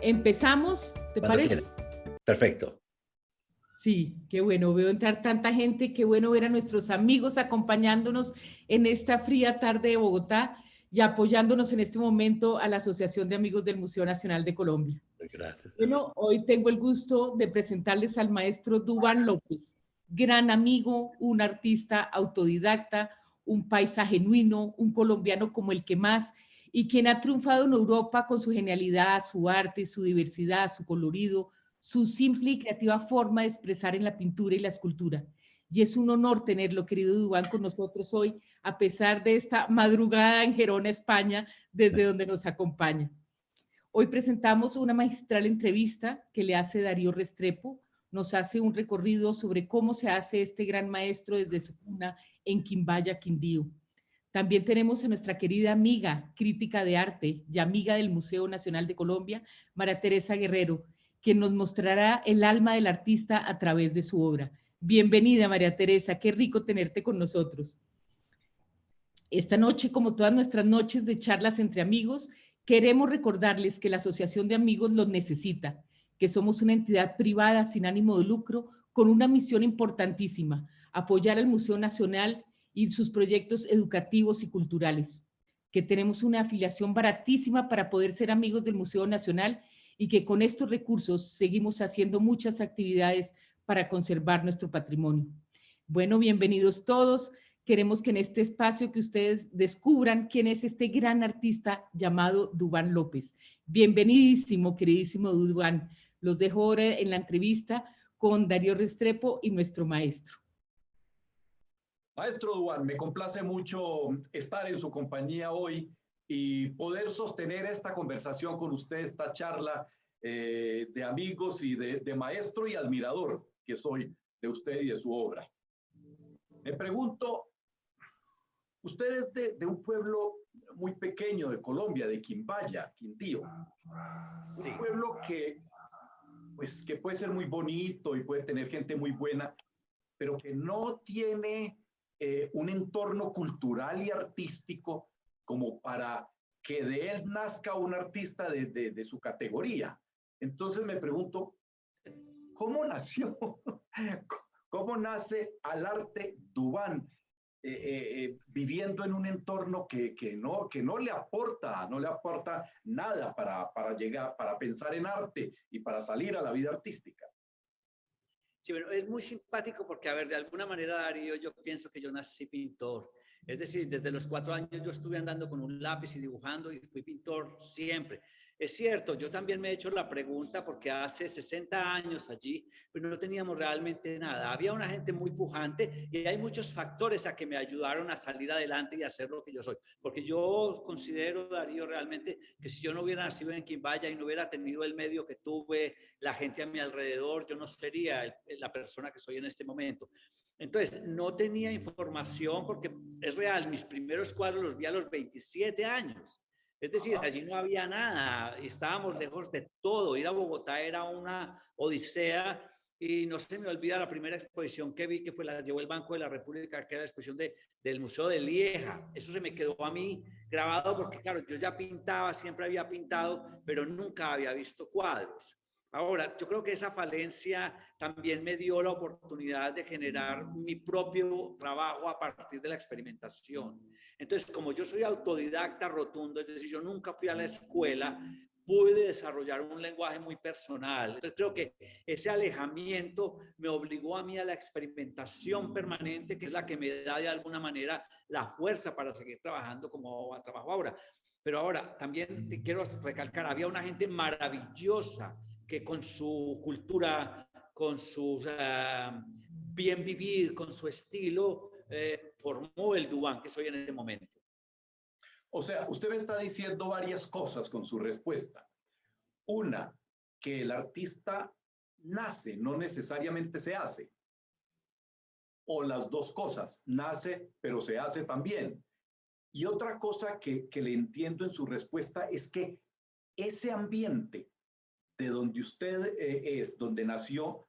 Empezamos, ¿te parece? Perfecto. Sí, qué bueno, veo entrar tanta gente, qué bueno ver a nuestros amigos acompañándonos en esta fría tarde de Bogotá y apoyándonos en este momento a la Asociación de Amigos del Museo Nacional de Colombia. Gracias. Bueno, hoy tengo el gusto de presentarles al maestro Duván López, gran amigo, un artista autodidacta, un paisa genuino, un colombiano como el que más, y quien ha triunfado en Europa con su genialidad, su arte, su diversidad, su colorido, su simple y creativa forma de expresar en la pintura y la escultura. Y es un honor tenerlo, querido Duván, con nosotros hoy, a pesar de esta madrugada en Gerona, España, desde donde nos acompaña. Hoy presentamos una magistral entrevista que le hace Darío Restrepo. Nos hace un recorrido sobre cómo se hace este gran maestro desde su cuna en Quimbaya, Quindío. También tenemos a nuestra querida amiga, crítica de arte y amiga del Museo Nacional de Colombia, María Teresa Guerrero, quien nos mostrará el alma del artista a través de su obra. Bienvenida, María Teresa, qué rico tenerte con nosotros. Esta noche, como todas nuestras noches de charlas entre amigos, queremos recordarles que la Asociación de Amigos los necesita, que somos una entidad privada sin ánimo de lucro con una misión importantísima, apoyar al Museo Nacional y sus proyectos educativos y culturales, que tenemos una afiliación baratísima para poder ser amigos del Museo Nacional y que con estos recursos seguimos haciendo muchas actividades para conservar nuestro patrimonio. Bueno, bienvenidos todos. Queremos que en este espacio que ustedes descubran quién es este gran artista llamado Duván López. Bienvenidísimo, queridísimo Duván. Los dejo ahora en la entrevista con Darío Restrepo y nuestro maestro. Maestro Duván, me complace mucho estar en su compañía hoy y poder sostener esta conversación con usted, esta charla de amigos y de maestro y admirador que soy de usted y de su obra. Me pregunto, usted es de un pueblo muy pequeño de Colombia, de Quimbaya, Quindío. Sí. Un pueblo que puede ser muy bonito y puede tener gente muy buena, pero que no tiene un entorno cultural y artístico como para que de él nazca un artista de su categoría. Entonces me pregunto, ¿cómo nació? ¿Cómo nace al arte Duván viviendo en un entorno que no le aporta nada para llegar, para pensar en arte y para salir a la vida artística? Sí, bueno, es muy simpático porque, a ver, de alguna manera, Darío, yo pienso que yo nací pintor. Es decir, desde los 4 años yo estuve andando con un lápiz y dibujando y fui pintor siempre. Es cierto, yo también me he hecho la pregunta porque hace 60 años allí, pues no teníamos realmente nada. Había una gente muy pujante y hay muchos factores a que me ayudaron a salir adelante y a ser lo que yo soy. Porque yo considero, Darío, realmente que si yo no hubiera nacido en Quimbaya y no hubiera tenido el medio que tuve, la gente a mi alrededor, yo no sería la persona que soy en este momento. Entonces, no tenía información porque es real, mis primeros cuadros los vi a los 27 años. Es decir, allí no había nada, estábamos lejos de todo. Ir a Bogotá era una odisea y no se me olvida la primera exposición que vi, que fue la llevó el Banco de la República, que era la exposición del Museo de Lieja. Eso se me quedó a mí grabado porque, claro, yo ya pintaba, siempre había pintado, pero nunca había visto cuadros. Ahora, yo creo que esa falencia también me dio la oportunidad de generar mi propio trabajo a partir de la experimentación. Entonces, como yo soy autodidacta rotundo, es decir, yo nunca fui a la escuela, pude desarrollar un lenguaje muy personal. Entonces, creo que ese alejamiento me obligó a mí a la experimentación permanente, que es la que me da de alguna manera la fuerza para seguir trabajando como trabajo ahora. Pero ahora, también te quiero recalcar, había una gente maravillosa que con su cultura, con su bien vivir, con su estilo, formó el Duván que soy en este momento. O sea, usted me está diciendo varias cosas con su respuesta. Una, que el artista nace, no necesariamente se hace. O las dos cosas, nace, pero se hace también. Y otra cosa que le entiendo en su respuesta es que ese ambiente de donde usted es, donde nació,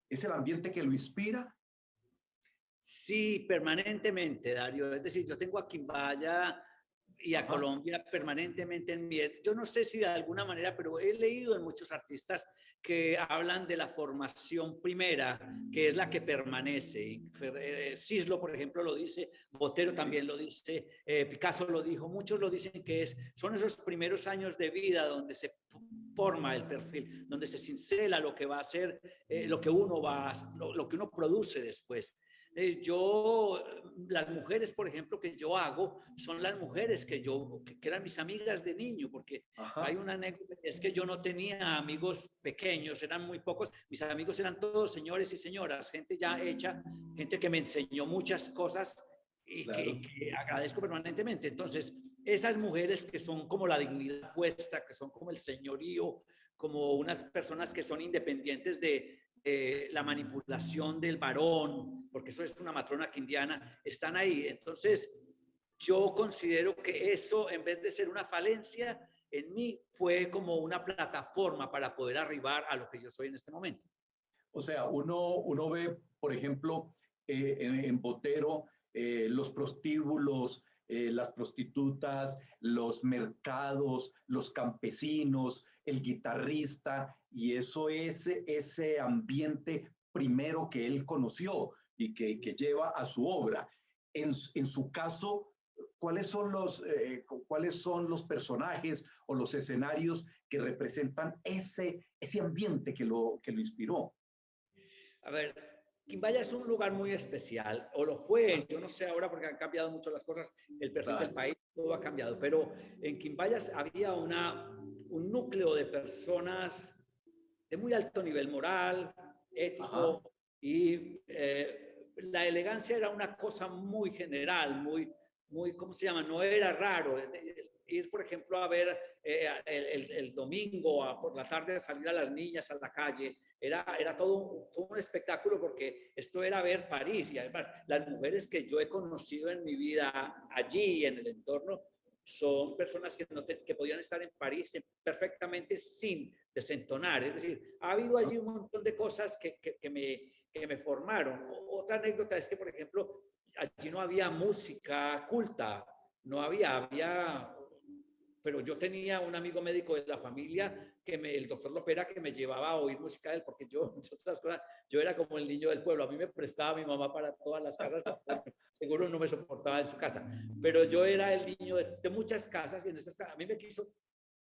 ¿es el ambiente que lo inspira? Sí, permanentemente, Darío. Es decir, yo tengo a Quimbaya y a Ajá. Colombia permanentemente en mi... Yo no sé si de alguna manera, pero he leído en muchos artistas que hablan de la formación primera, que es la que permanece. Cislo, por ejemplo, lo dice, Botero Sí. también lo dice, Picasso lo dijo, muchos lo dicen que son esos primeros años de vida donde se forma el perfil, donde se cincela lo que va a ser, lo que uno lo que uno produce después. Las mujeres, por ejemplo, que yo hago, son las mujeres que eran mis amigas de niño, porque Ajá. hay una anécdota, es que yo no tenía amigos pequeños, eran muy pocos, mis amigos eran todos señores y señoras, gente ya hecha, gente que me enseñó muchas cosas y Claro. que agradezco permanentemente. Entonces, esas mujeres que son como la dignidad puesta, que son como el señorío, como unas personas que son independientes de la manipulación del varón, porque eso es una matrona quindiana, están ahí. Entonces, yo considero que eso, en vez de ser una falencia, en mí fue como una plataforma para poder arribar a lo que yo soy en este momento. O sea, uno ve, por ejemplo, en Botero, los prostíbulos, las prostitutas, los mercados, los campesinos, el guitarrista, y eso es ese ambiente primero que él conoció y que lleva a su obra. En su caso, ¿cuáles son los personajes o los escenarios que representan ese ambiente que lo inspiró? A ver, Quimbaya es un lugar muy especial, o lo fue, yo no sé ahora porque han cambiado mucho las cosas, el perfil del país, todo ha cambiado, pero en Quimbaya había un núcleo de personas de muy alto nivel moral, ético, Ajá. y la elegancia era una cosa muy general, muy, ¿cómo se llama? No era raro ir, por ejemplo, a ver el domingo por la tarde a salir a las niñas a la calle. Era todo un espectáculo porque esto era ver París y además las mujeres que yo he conocido en mi vida allí en el entorno son personas que podían estar en París perfectamente sin desentonar. Es decir, ha habido allí un montón de cosas que me formaron. Otra anécdota es que, por ejemplo, allí no había música culta, no había, pero yo tenía un amigo médico de la familia, el doctor Lopera, que me llevaba a oír música de él, porque yo, entre otras cosas, yo era como el niño del pueblo, a mí me prestaba mi mamá para todas las casas, seguro no me soportaba en su casa, pero yo era el niño de muchas casas y en esas casas, a mí me quiso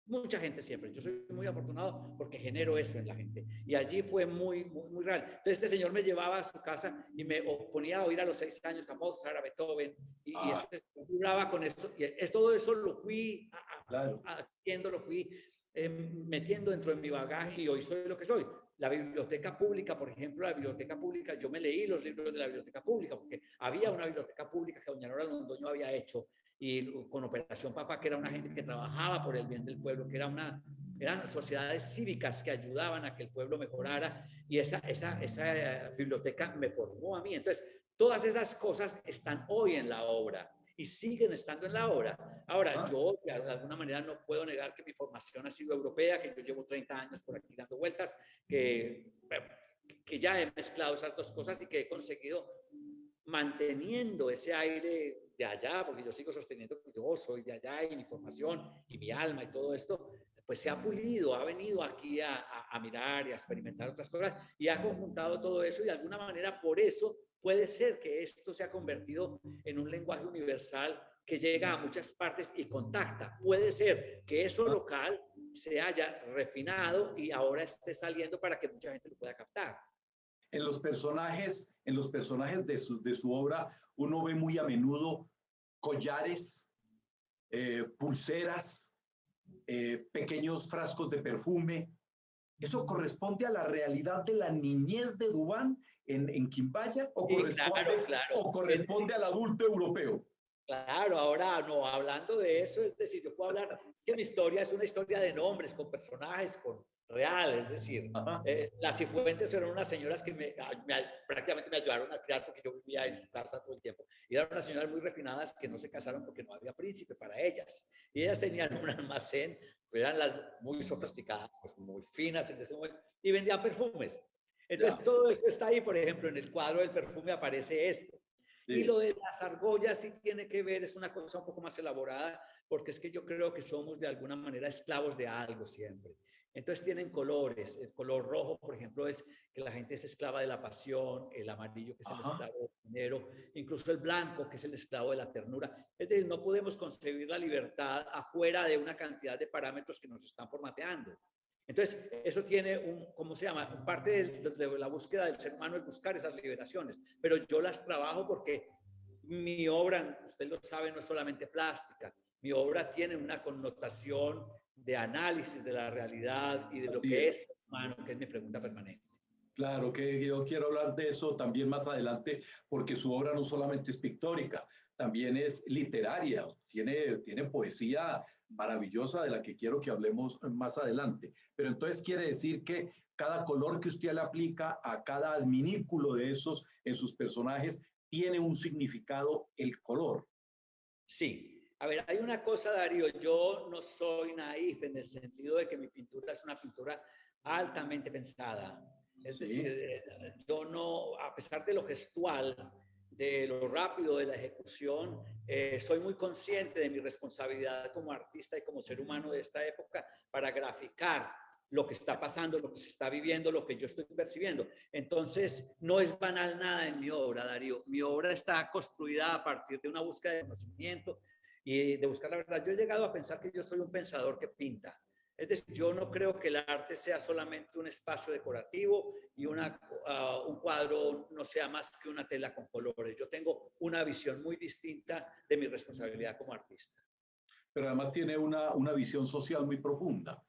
mucha gente siempre. Yo soy muy afortunado porque genero eso en la gente. Y allí fue muy real. Entonces este señor me llevaba a su casa y me ponía a oír a los 6 años a Mozart, a Beethoven, y vibraba con esto. Y todo eso lo fui haciendo, lo fui metiendo dentro de mi bagaje y hoy soy lo que soy. La biblioteca pública, por ejemplo, la biblioteca pública, yo me leí los libros de la biblioteca pública porque había una biblioteca pública que doña Nora Londoño había hecho y con Operación Papa, que era una gente que trabajaba por el bien del pueblo, que eran sociedades cívicas que ayudaban a que el pueblo mejorara, y esa biblioteca me formó a mí. Entonces, todas esas cosas están hoy en la obra y siguen estando en la obra. Ahora, yo de alguna manera no puedo negar que mi formación ha sido europea, que yo llevo 30 años por aquí dando vueltas, que ya he mezclado esas dos cosas y que he conseguido manteniendo ese aire de allá, porque yo sigo sosteniendo que yo soy de allá y mi formación y mi alma y todo esto, pues se ha pulido, ha venido aquí a mirar y a experimentar otras cosas y ha conjuntado todo eso y de alguna manera por eso puede ser que esto se ha convertido en un lenguaje universal que llega a muchas partes y contacta. Puede ser que eso local se haya refinado y ahora esté saliendo para que mucha gente lo pueda captar. En los personajes de su obra, uno ve muy a menudo collares, pulseras, pequeños frascos de perfume. ¿Eso corresponde a la realidad de la niñez de Duván en Quimbaya o Sí, corresponde, claro. o corresponde al adulto europeo? Claro, ahora no, hablando de eso, es decir, yo puedo hablar, es que mi historia es una historia de nombres, con personajes, con reales, es decir, Ajá. las Cifuentes fueron unas señoras que prácticamente me ayudaron a criar porque yo vivía en su casa todo el tiempo. Y eran unas señoras muy refinadas que no se casaron porque no había príncipe para ellas. Y ellas tenían un almacén, eran las muy sofisticadas, pues muy finas en ese momento, y vendían perfumes. Entonces Ya. todo esto está ahí, por ejemplo, en el cuadro del perfume aparece esto. Sí. Y lo de las argollas sí tiene que ver, es una cosa un poco más elaborada, porque es que yo creo que somos de alguna manera esclavos de algo siempre. Entonces tienen colores. El color rojo, por ejemplo, es que la gente es esclava de la pasión, el amarillo, que es el Ajá. esclavo del dinero, incluso el blanco, que es el esclavo de la ternura. Es decir, no podemos concebir la libertad afuera de una cantidad de parámetros que nos están formateando. Entonces, eso tiene ¿cómo se llama? Parte de la búsqueda del ser humano es buscar esas liberaciones, pero yo las trabajo porque mi obra, usted lo sabe, no es solamente plástica, mi obra tiene una connotación de análisis de la realidad y de lo Así que es. es humano, que es mi pregunta permanente. Claro que yo quiero hablar de eso también más adelante, porque su obra no solamente es pictórica, también es literaria, tiene poesía maravillosa de la que quiero que hablemos más adelante. Pero entonces quiere decir que cada color que usted le aplica a cada adminículo de esos en sus personajes tiene un significado el color. Sí, a ver, hay una cosa, Darío, yo no soy naif en el sentido de que mi pintura es una pintura altamente pensada. Es decir, Sí. yo no, a pesar de lo gestual, de lo rápido de la ejecución, soy muy consciente de mi responsabilidad como artista y como ser humano de esta época para graficar lo que está pasando, lo que se está viviendo, lo que yo estoy percibiendo. Entonces, no es banal nada en mi obra, Darío. Mi obra está construida a partir de una búsqueda de conocimiento y de buscar la verdad. Yo he llegado a pensar que yo soy un pensador que pinta. Es decir, yo no creo que el arte sea solamente un espacio decorativo y un cuadro no sea más que una tela con colores. Yo tengo una visión muy distinta de mi responsabilidad como artista. Pero además tiene una visión social muy profunda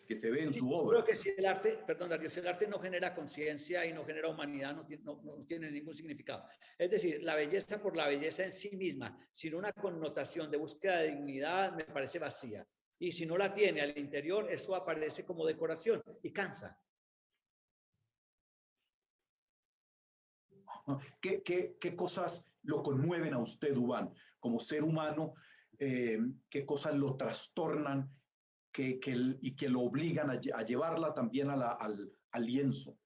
que se ve en Sí, su yo obra. creo que si el arte, perdón, Darío, si el arte no genera conciencia y no genera humanidad, no tiene ningún significado. Es decir, la belleza por la belleza en sí misma, sin una connotación de búsqueda de dignidad, me parece vacía. Y si no la tiene al interior, eso aparece como decoración y cansa. ¿Qué cosas lo conmueven a usted, Duván, como ser humano? ¿Qué cosas lo trastornan y que lo obligan a llevarla también al lienzo?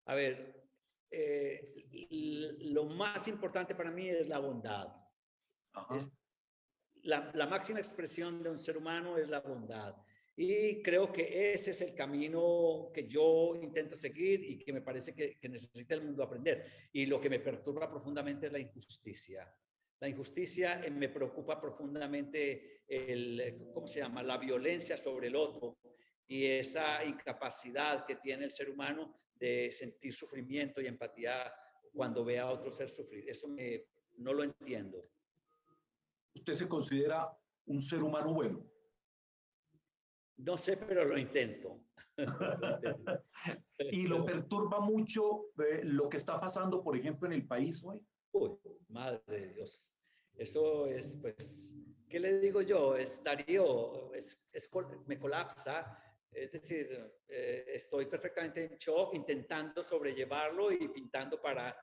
A ver, lo más importante para mí es la bondad. Ajá. Es la máxima expresión de un ser humano es la bondad. Y creo que ese es el camino que yo intento seguir y que me parece que necesita el mundo aprender. Y lo que me perturba profundamente es la injusticia. La injusticia me preocupa profundamente ¿cómo se llama? La violencia sobre el otro y esa incapacidad que tiene el ser humano de sentir sufrimiento y empatía cuando ve a otro ser sufrir. No lo entiendo. ¿Usted se considera un ser humano bueno? No sé, pero lo intento. Lo intento. ¿Y lo perturba mucho lo que está pasando, por ejemplo, en el país hoy? Uy, madre de Dios. Eso es, pues, ¿qué le digo yo? Es Darío, me colapsa. Es decir, estoy perfectamente en shock, intentando sobrellevarlo y pintando para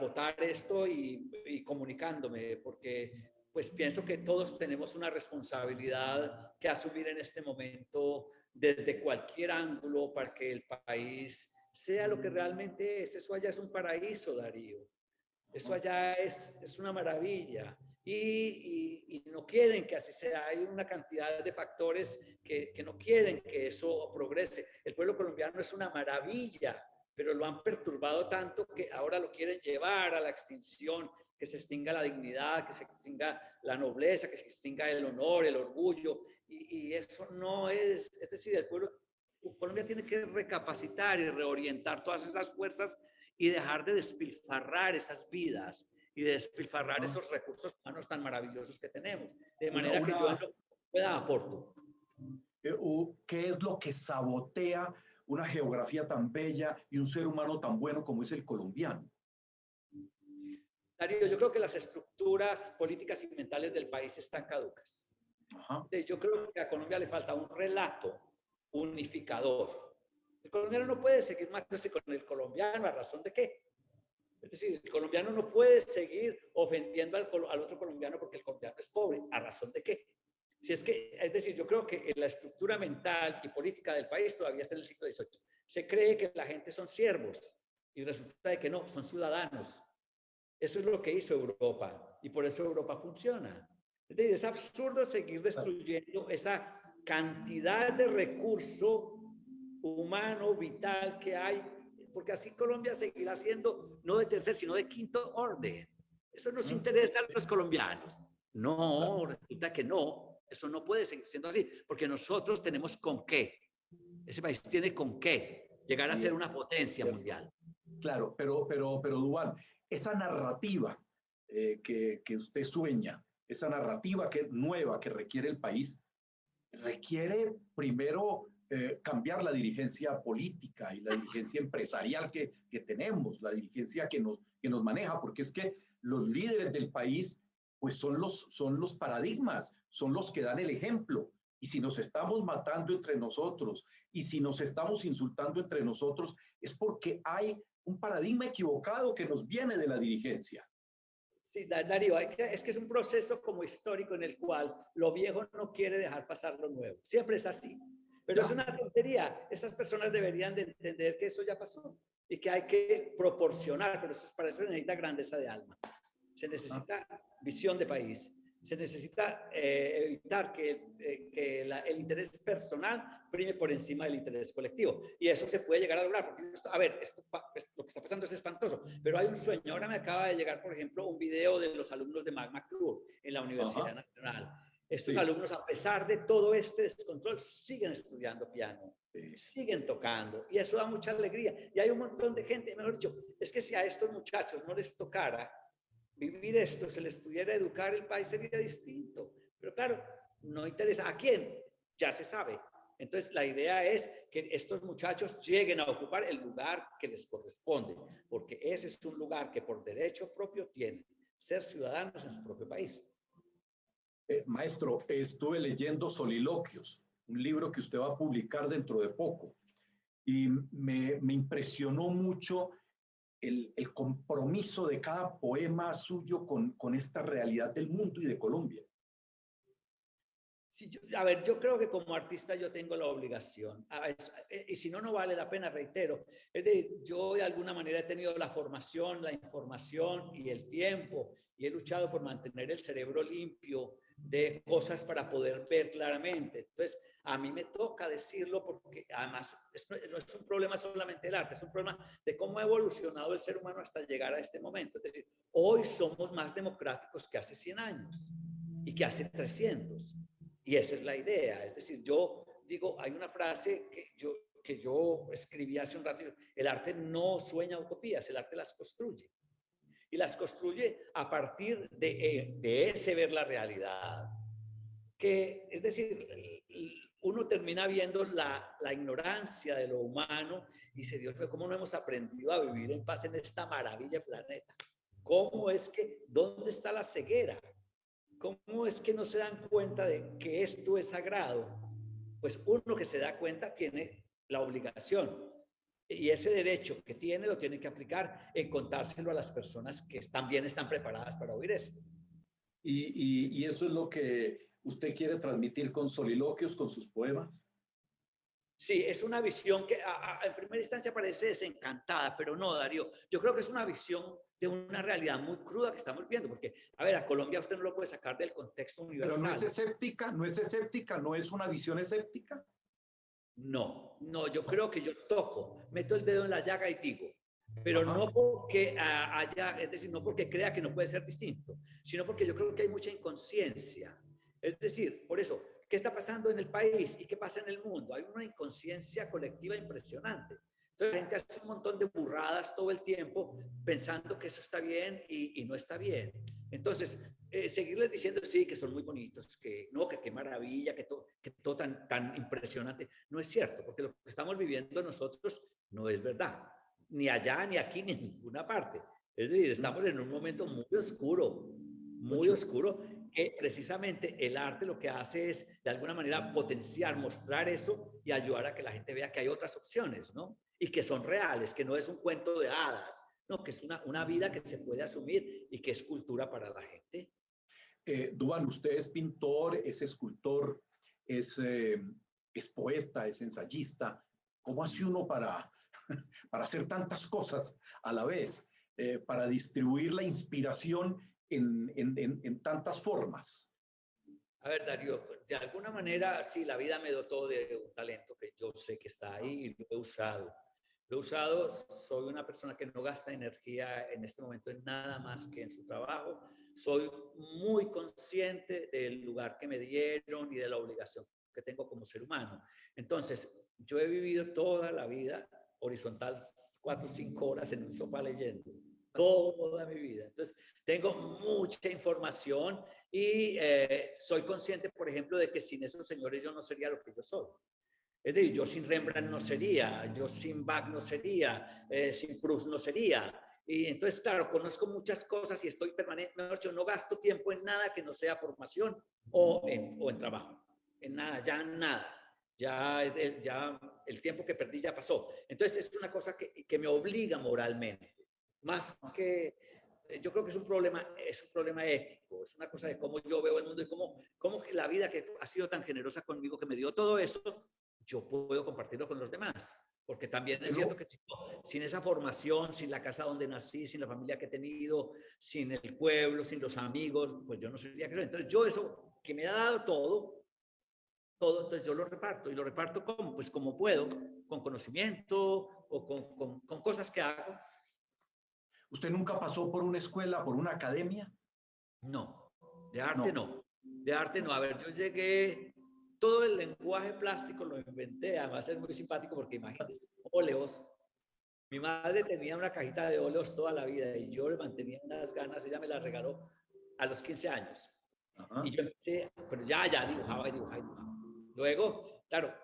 votar esto y comunicándome, porque pues pienso que todos tenemos una responsabilidad que asumir en este momento desde cualquier ángulo para que el país sea lo que realmente es. Eso allá es un paraíso, Darío. Eso allá es una maravilla. Y no quieren que así sea. Hay una cantidad de factores que no quieren que eso progrese. El pueblo colombiano es una maravilla, pero lo han perturbado tanto que ahora lo quieren llevar a la extinción, que se extinga la dignidad, que se extinga la nobleza, que se extinga el honor, el orgullo. Y eso no es decir, el pueblo, Colombia tiene que recapacitar y reorientar todas esas fuerzas y dejar de despilfarrar esas vidas y de despilfarrar esos recursos humanos tan maravillosos que tenemos. De manera que yo en lo que pueda aporto. ¿Qué es lo que sabotea una geografía tan bella y un ser humano tan bueno como es el colombiano? Darío, yo creo que las estructuras políticas y mentales del país están caducas. Ajá. Yo creo que a Colombia le falta un relato unificador. El colombiano no puede seguir matándose con el colombiano, ¿a razón de qué? Es decir, el colombiano no puede seguir ofendiendo al otro colombiano porque el colombiano es pobre, ¿a razón de qué? Si es que, es decir, yo creo que la estructura mental y política del país todavía está en el siglo XVIII. Se cree que la gente son siervos y resulta de que no, son ciudadanos. Eso es lo que hizo Europa y por eso Europa funciona. Es decir, es absurdo seguir destruyendo esa cantidad de recurso humano, vital que hay, porque así Colombia seguirá siendo no de tercer, sino de quinto orden. Eso nos interesa a los colombianos. No, resulta que no, eso no puede seguir siendo así, porque nosotros tenemos con qué. Ese país tiene con qué llegar a ser una potencia mundial. Claro, pero Duván, esa narrativa que usted sueña, esa narrativa nueva que requiere el país, requiere primero cambiar la dirigencia política y la dirigencia empresarial que tenemos, la dirigencia que nos maneja, porque es que los líderes del país pues son los paradigmas, son los que dan el ejemplo. Y si nos estamos matando entre nosotros y si nos estamos insultando entre nosotros, es porque hay un paradigma equivocado que nos viene de la dirigencia. Sí, Darío, es que es un proceso como histórico en el cual lo viejo no quiere dejar pasar lo nuevo. Siempre es así. Pero es una tontería. Esas personas deberían de entender que eso ya pasó y que hay que proporcionar, pero para eso se necesita grandeza de alma. Se necesita visión de país. Se necesita evitar que el interés personal prime por encima del interés colectivo. Y eso se puede llegar a lograr. Porque lo que está pasando es espantoso. Pero hay un sueño. Ahora me acaba de llegar, por ejemplo, un video de los alumnos de Magma Club en la Universidad Nacional. Estos alumnos, a pesar de todo este descontrol, siguen estudiando piano, siguen tocando. Y eso da mucha alegría. Y hay un montón de gente, mejor dicho, es que si a estos muchachos no les tocara vivir esto, se les pudiera educar, el país sería distinto. Pero claro, no interesa. ¿A quién? Ya se sabe. Entonces, la idea es que estos muchachos lleguen a ocupar el lugar que les corresponde, porque ese es un lugar que por derecho propio tienen, ser ciudadanos en su propio país. Maestro, estuve leyendo Soliloquios, un libro que usted va a publicar dentro de poco, y me impresionó mucho el compromiso de cada poema suyo con esta realidad del mundo y de Colombia. Sí, yo creo que como artista yo tengo la obligación, y si no, no vale la pena, reitero. Es decir, yo de alguna manera he tenido la formación, la información y el tiempo, y he luchado por mantener el cerebro limpio de cosas para poder ver claramente. Entonces, a mí me toca decirlo porque además no es un problema solamente del arte, es un problema de cómo ha evolucionado el ser humano hasta llegar a este momento. Es decir, hoy somos más democráticos que hace 100 años y que hace 300. Y esa es la idea. Es decir, yo digo, hay una frase que yo escribí hace un rato: el arte no sueña utopías, el arte las construye. Y las construye a partir de ese ver la realidad. Que, es decir, uno termina viendo la ignorancia de lo humano y dice, Dios mío, ¿cómo no hemos aprendido a vivir en paz en esta maravilla planeta? ¿Cómo es que, dónde está la ceguera? ¿Cómo es que no se dan cuenta de que esto es sagrado? Pues uno que se da cuenta tiene la obligación y ese derecho que tiene lo tiene que aplicar en contárselo a las personas que también están preparadas para oír eso. Y eso es lo que usted quiere transmitir con Soliloquios, con sus poemas. Sí, es una visión que en primera instancia parece desencantada, pero no, Darío. Yo creo que es una visión de una realidad muy cruda que estamos viendo, porque, a ver, a Colombia usted no lo puede sacar del contexto universal. Pero no es escéptica, no es una visión escéptica. No, yo creo que yo toco, meto el dedo en la llaga y digo, pero no porque es decir, no porque crea que no puede ser distinto, sino porque yo creo que hay mucha inconsciencia. Es decir, por eso, ¿qué está pasando en el país y qué pasa en el mundo? Hay una inconsciencia colectiva impresionante. Entonces la gente hace un montón de burradas todo el tiempo pensando que eso está bien y no está bien. Entonces, seguirles diciendo, sí, que son muy bonitos, que no, que qué maravilla, que todo tan impresionante. No es cierto, porque lo que estamos viviendo nosotros no es verdad, ni allá, ni aquí, ni en ninguna parte. Es decir, estamos en un momento muy oscuro, que precisamente el arte lo que hace es, de alguna manera, potenciar, mostrar eso y ayudar a que la gente vea que hay otras opciones, ¿no? Y que son reales, que no es un cuento de hadas, no, que es una vida que se puede asumir y que es cultura para la gente. Duván, usted es pintor, es escultor, es poeta, es ensayista. ¿Cómo hace uno para hacer tantas cosas a la vez? Para distribuir la inspiración en tantas formas. A ver, Darío, de alguna manera, sí, la vida me dotó de un talento que yo sé que está ahí y lo he usado. Lo he usado, soy una persona que no gasta energía en este momento en nada más que en su trabajo. Soy muy consciente del lugar que me dieron y de la obligación que tengo como ser humano. Entonces, yo he vivido toda la vida horizontal 4 o 5 horas en un sofá leyendo. Toda mi vida. Entonces, tengo mucha información y soy consciente, por ejemplo, de que sin esos señores yo no sería lo que yo soy. Es decir, yo sin Rembrandt no sería, yo sin Bach no sería, sin Proust no sería. Y entonces, claro, conozco muchas cosas y estoy permanentemente, yo no gasto tiempo en nada que no sea formación o en trabajo. En nada, ya nada. Ya el tiempo que perdí ya pasó. Entonces, es una cosa que me obliga moralmente. Más que, yo creo que es un problema ético, es una cosa de cómo yo veo el mundo y cómo la vida que ha sido tan generosa conmigo, que me dio todo eso, yo puedo compartirlo con los demás. Porque también es cierto que sin esa formación, sin la casa donde nací, sin la familia que he tenido, sin el pueblo, sin los amigos, pues yo no sería que soy. Entonces yo eso que me ha dado todo, entonces yo lo reparto. ¿Y lo reparto como? Pues como puedo, con conocimiento o con cosas que hago. ¿Usted nunca pasó por una escuela, por una academia? No, de arte no. De arte no. A ver, yo llegué, todo el lenguaje plástico lo inventé, además es muy simpático porque imagínense, óleos. Mi madre tenía una cajita de óleos toda la vida y yo le mantenía unas ganas, ella me las regaló a los 15 años. Ajá. Y yo empecé, pero ya dibujaba y dibujaba y dibujaba. Luego, claro,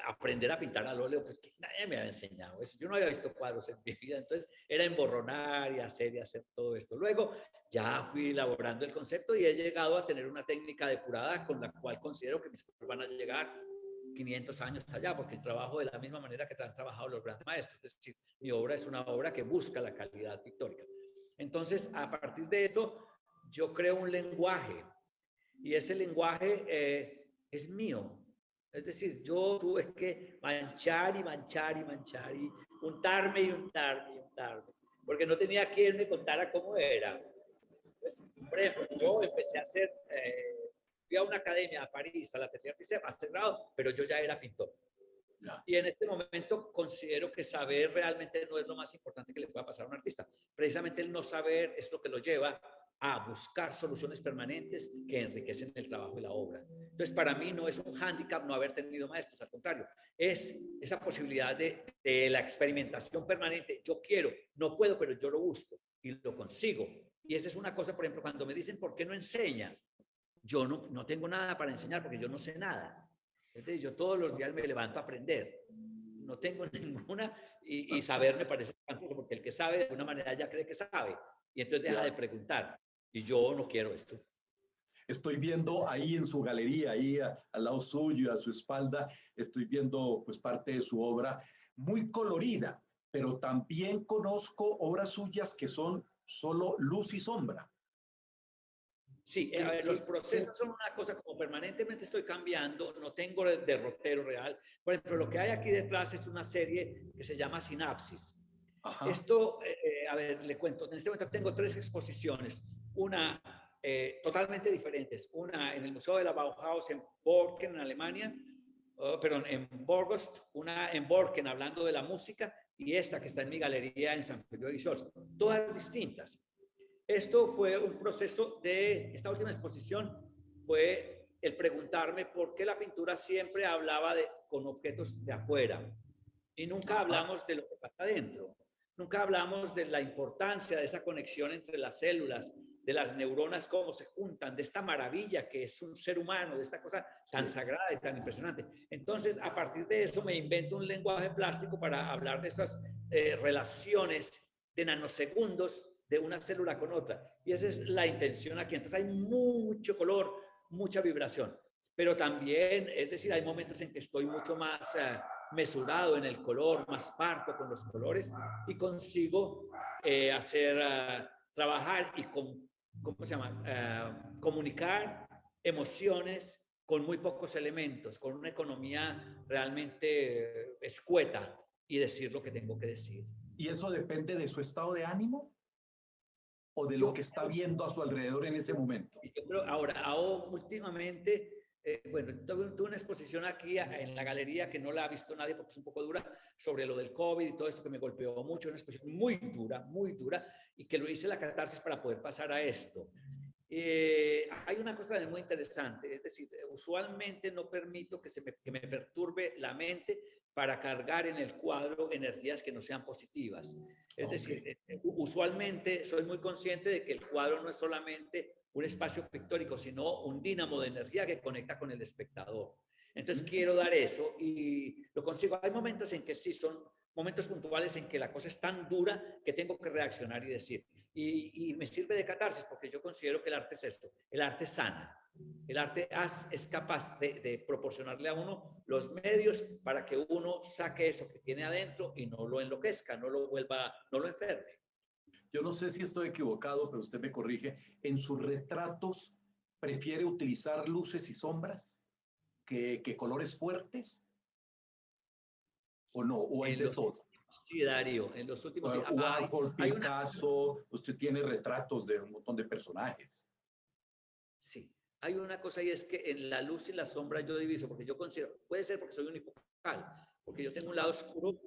aprender a pintar al óleo, pues que nadie me había enseñado eso. Yo no había visto cuadros en mi vida, entonces era emborronar y hacer todo esto. Luego ya fui elaborando el concepto y he llegado a tener una técnica depurada con la cual considero que mis cosas van a llegar 500 años allá, porque trabajo de la misma manera que han trabajado los grandes maestros. Es decir, mi obra es una obra que busca la calidad pictórica. Entonces, a partir de esto, yo creo un lenguaje y ese lenguaje es mío. Es decir, yo tuve que manchar y untarme, porque no tenía quien me contara cómo era. Pues, por ejemplo, yo empecé a hacer, fui a una academia a París, a la Tertiaire Master grado, pero yo ya era pintor. Y en este momento considero que saber realmente no es lo más importante que le pueda pasar a un artista. Precisamente el no saber es lo que lo lleva a buscar soluciones permanentes que enriquecen el trabajo y la obra. Entonces, para mí no es un hándicap no haber tenido maestros, al contrario, es esa posibilidad de la experimentación permanente. Yo quiero, no puedo, pero yo lo busco y lo consigo. Y esa es una cosa, por ejemplo, cuando me dicen, ¿por qué no enseña? Yo no tengo nada para enseñar porque yo no sé nada. Entonces, yo todos los días me levanto a aprender. No tengo ninguna, y saber me parece espantoso, porque el que sabe de alguna manera ya cree que sabe, y entonces deja de preguntar. Y yo no quiero esto. Estoy viendo ahí en su galería, ahí al lado suyo, a su espalda, estoy viendo pues parte de su obra muy colorida, pero también conozco obras suyas que son solo luz y sombra. Sí, a ver, los procesos son una cosa como permanentemente estoy cambiando, no tengo derrotero real. Por ejemplo, lo que hay aquí detrás es una serie que se llama Sinapsis. Ajá. Esto, a ver, le cuento, en este momento tengo 3 exposiciones, una totalmente diferentes, una en el Museo de la Bauhaus en Borken, en Alemania, perdón, en Borgost, una en Borken hablando de la música, y esta que está en mi galería en San Pedro de Scholz, todas distintas. Esto fue un proceso esta última exposición fue el preguntarme por qué la pintura siempre hablaba con objetos de afuera y nunca hablamos de lo que pasa adentro. Nunca hablamos de la importancia de esa conexión entre las células de las neuronas, cómo se juntan, de esta maravilla que es un ser humano, de esta cosa tan sagrada y tan impresionante. Entonces, a partir de eso me invento un lenguaje plástico para hablar de esas relaciones de nanosegundos de una célula con otra. Y esa es la intención aquí. Entonces hay mucho color, mucha vibración. Pero también, es decir, hay momentos en que estoy mucho más mesurado en el color, más parco con los colores y consigo trabajar y ¿cómo se llama? Comunicar emociones con muy pocos elementos, con una economía realmente escueta y decir lo que tengo que decir. ¿Y eso depende de su estado de ánimo o de lo que está viendo a su alrededor en ese momento? Yo creo, ahora últimamente, bueno, tuve una exposición aquí en la galería que no la ha visto nadie porque es un poco dura, sobre lo del COVID y todo esto que me golpeó mucho, una exposición muy dura, y que lo hice la catarsis para poder pasar a esto. Hay una cosa también muy interesante, es decir, usualmente no permito que me perturbe la mente para cargar en el cuadro energías que no sean positivas. Es decir, usualmente soy muy consciente de que el cuadro no es solamente un espacio pictórico, sino un dínamo de energía que conecta con el espectador. Entonces quiero dar eso y lo consigo. Hay momentos en que sí, son momentos puntuales en que la cosa es tan dura que tengo que reaccionar y decir. Y me sirve de catarsis porque yo considero que el arte es esto, el arte sana. El arte es capaz de proporcionarle a uno los medios para que uno saque eso que tiene adentro y no lo enloquezca, no lo enferme. Yo no sé si estoy equivocado, pero usted me corrige. ¿En sus retratos prefiere utilizar luces y sombras que colores fuertes? ¿O no? ¿O hay de todo? Sí, Darío, en los últimos... Warhol, Picasso, usted tiene retratos de un montón de personajes. Sí, hay una cosa y es que en la luz y la sombra yo diviso, porque yo considero, puede ser porque soy unifocal, porque yo tengo un lado oscuro,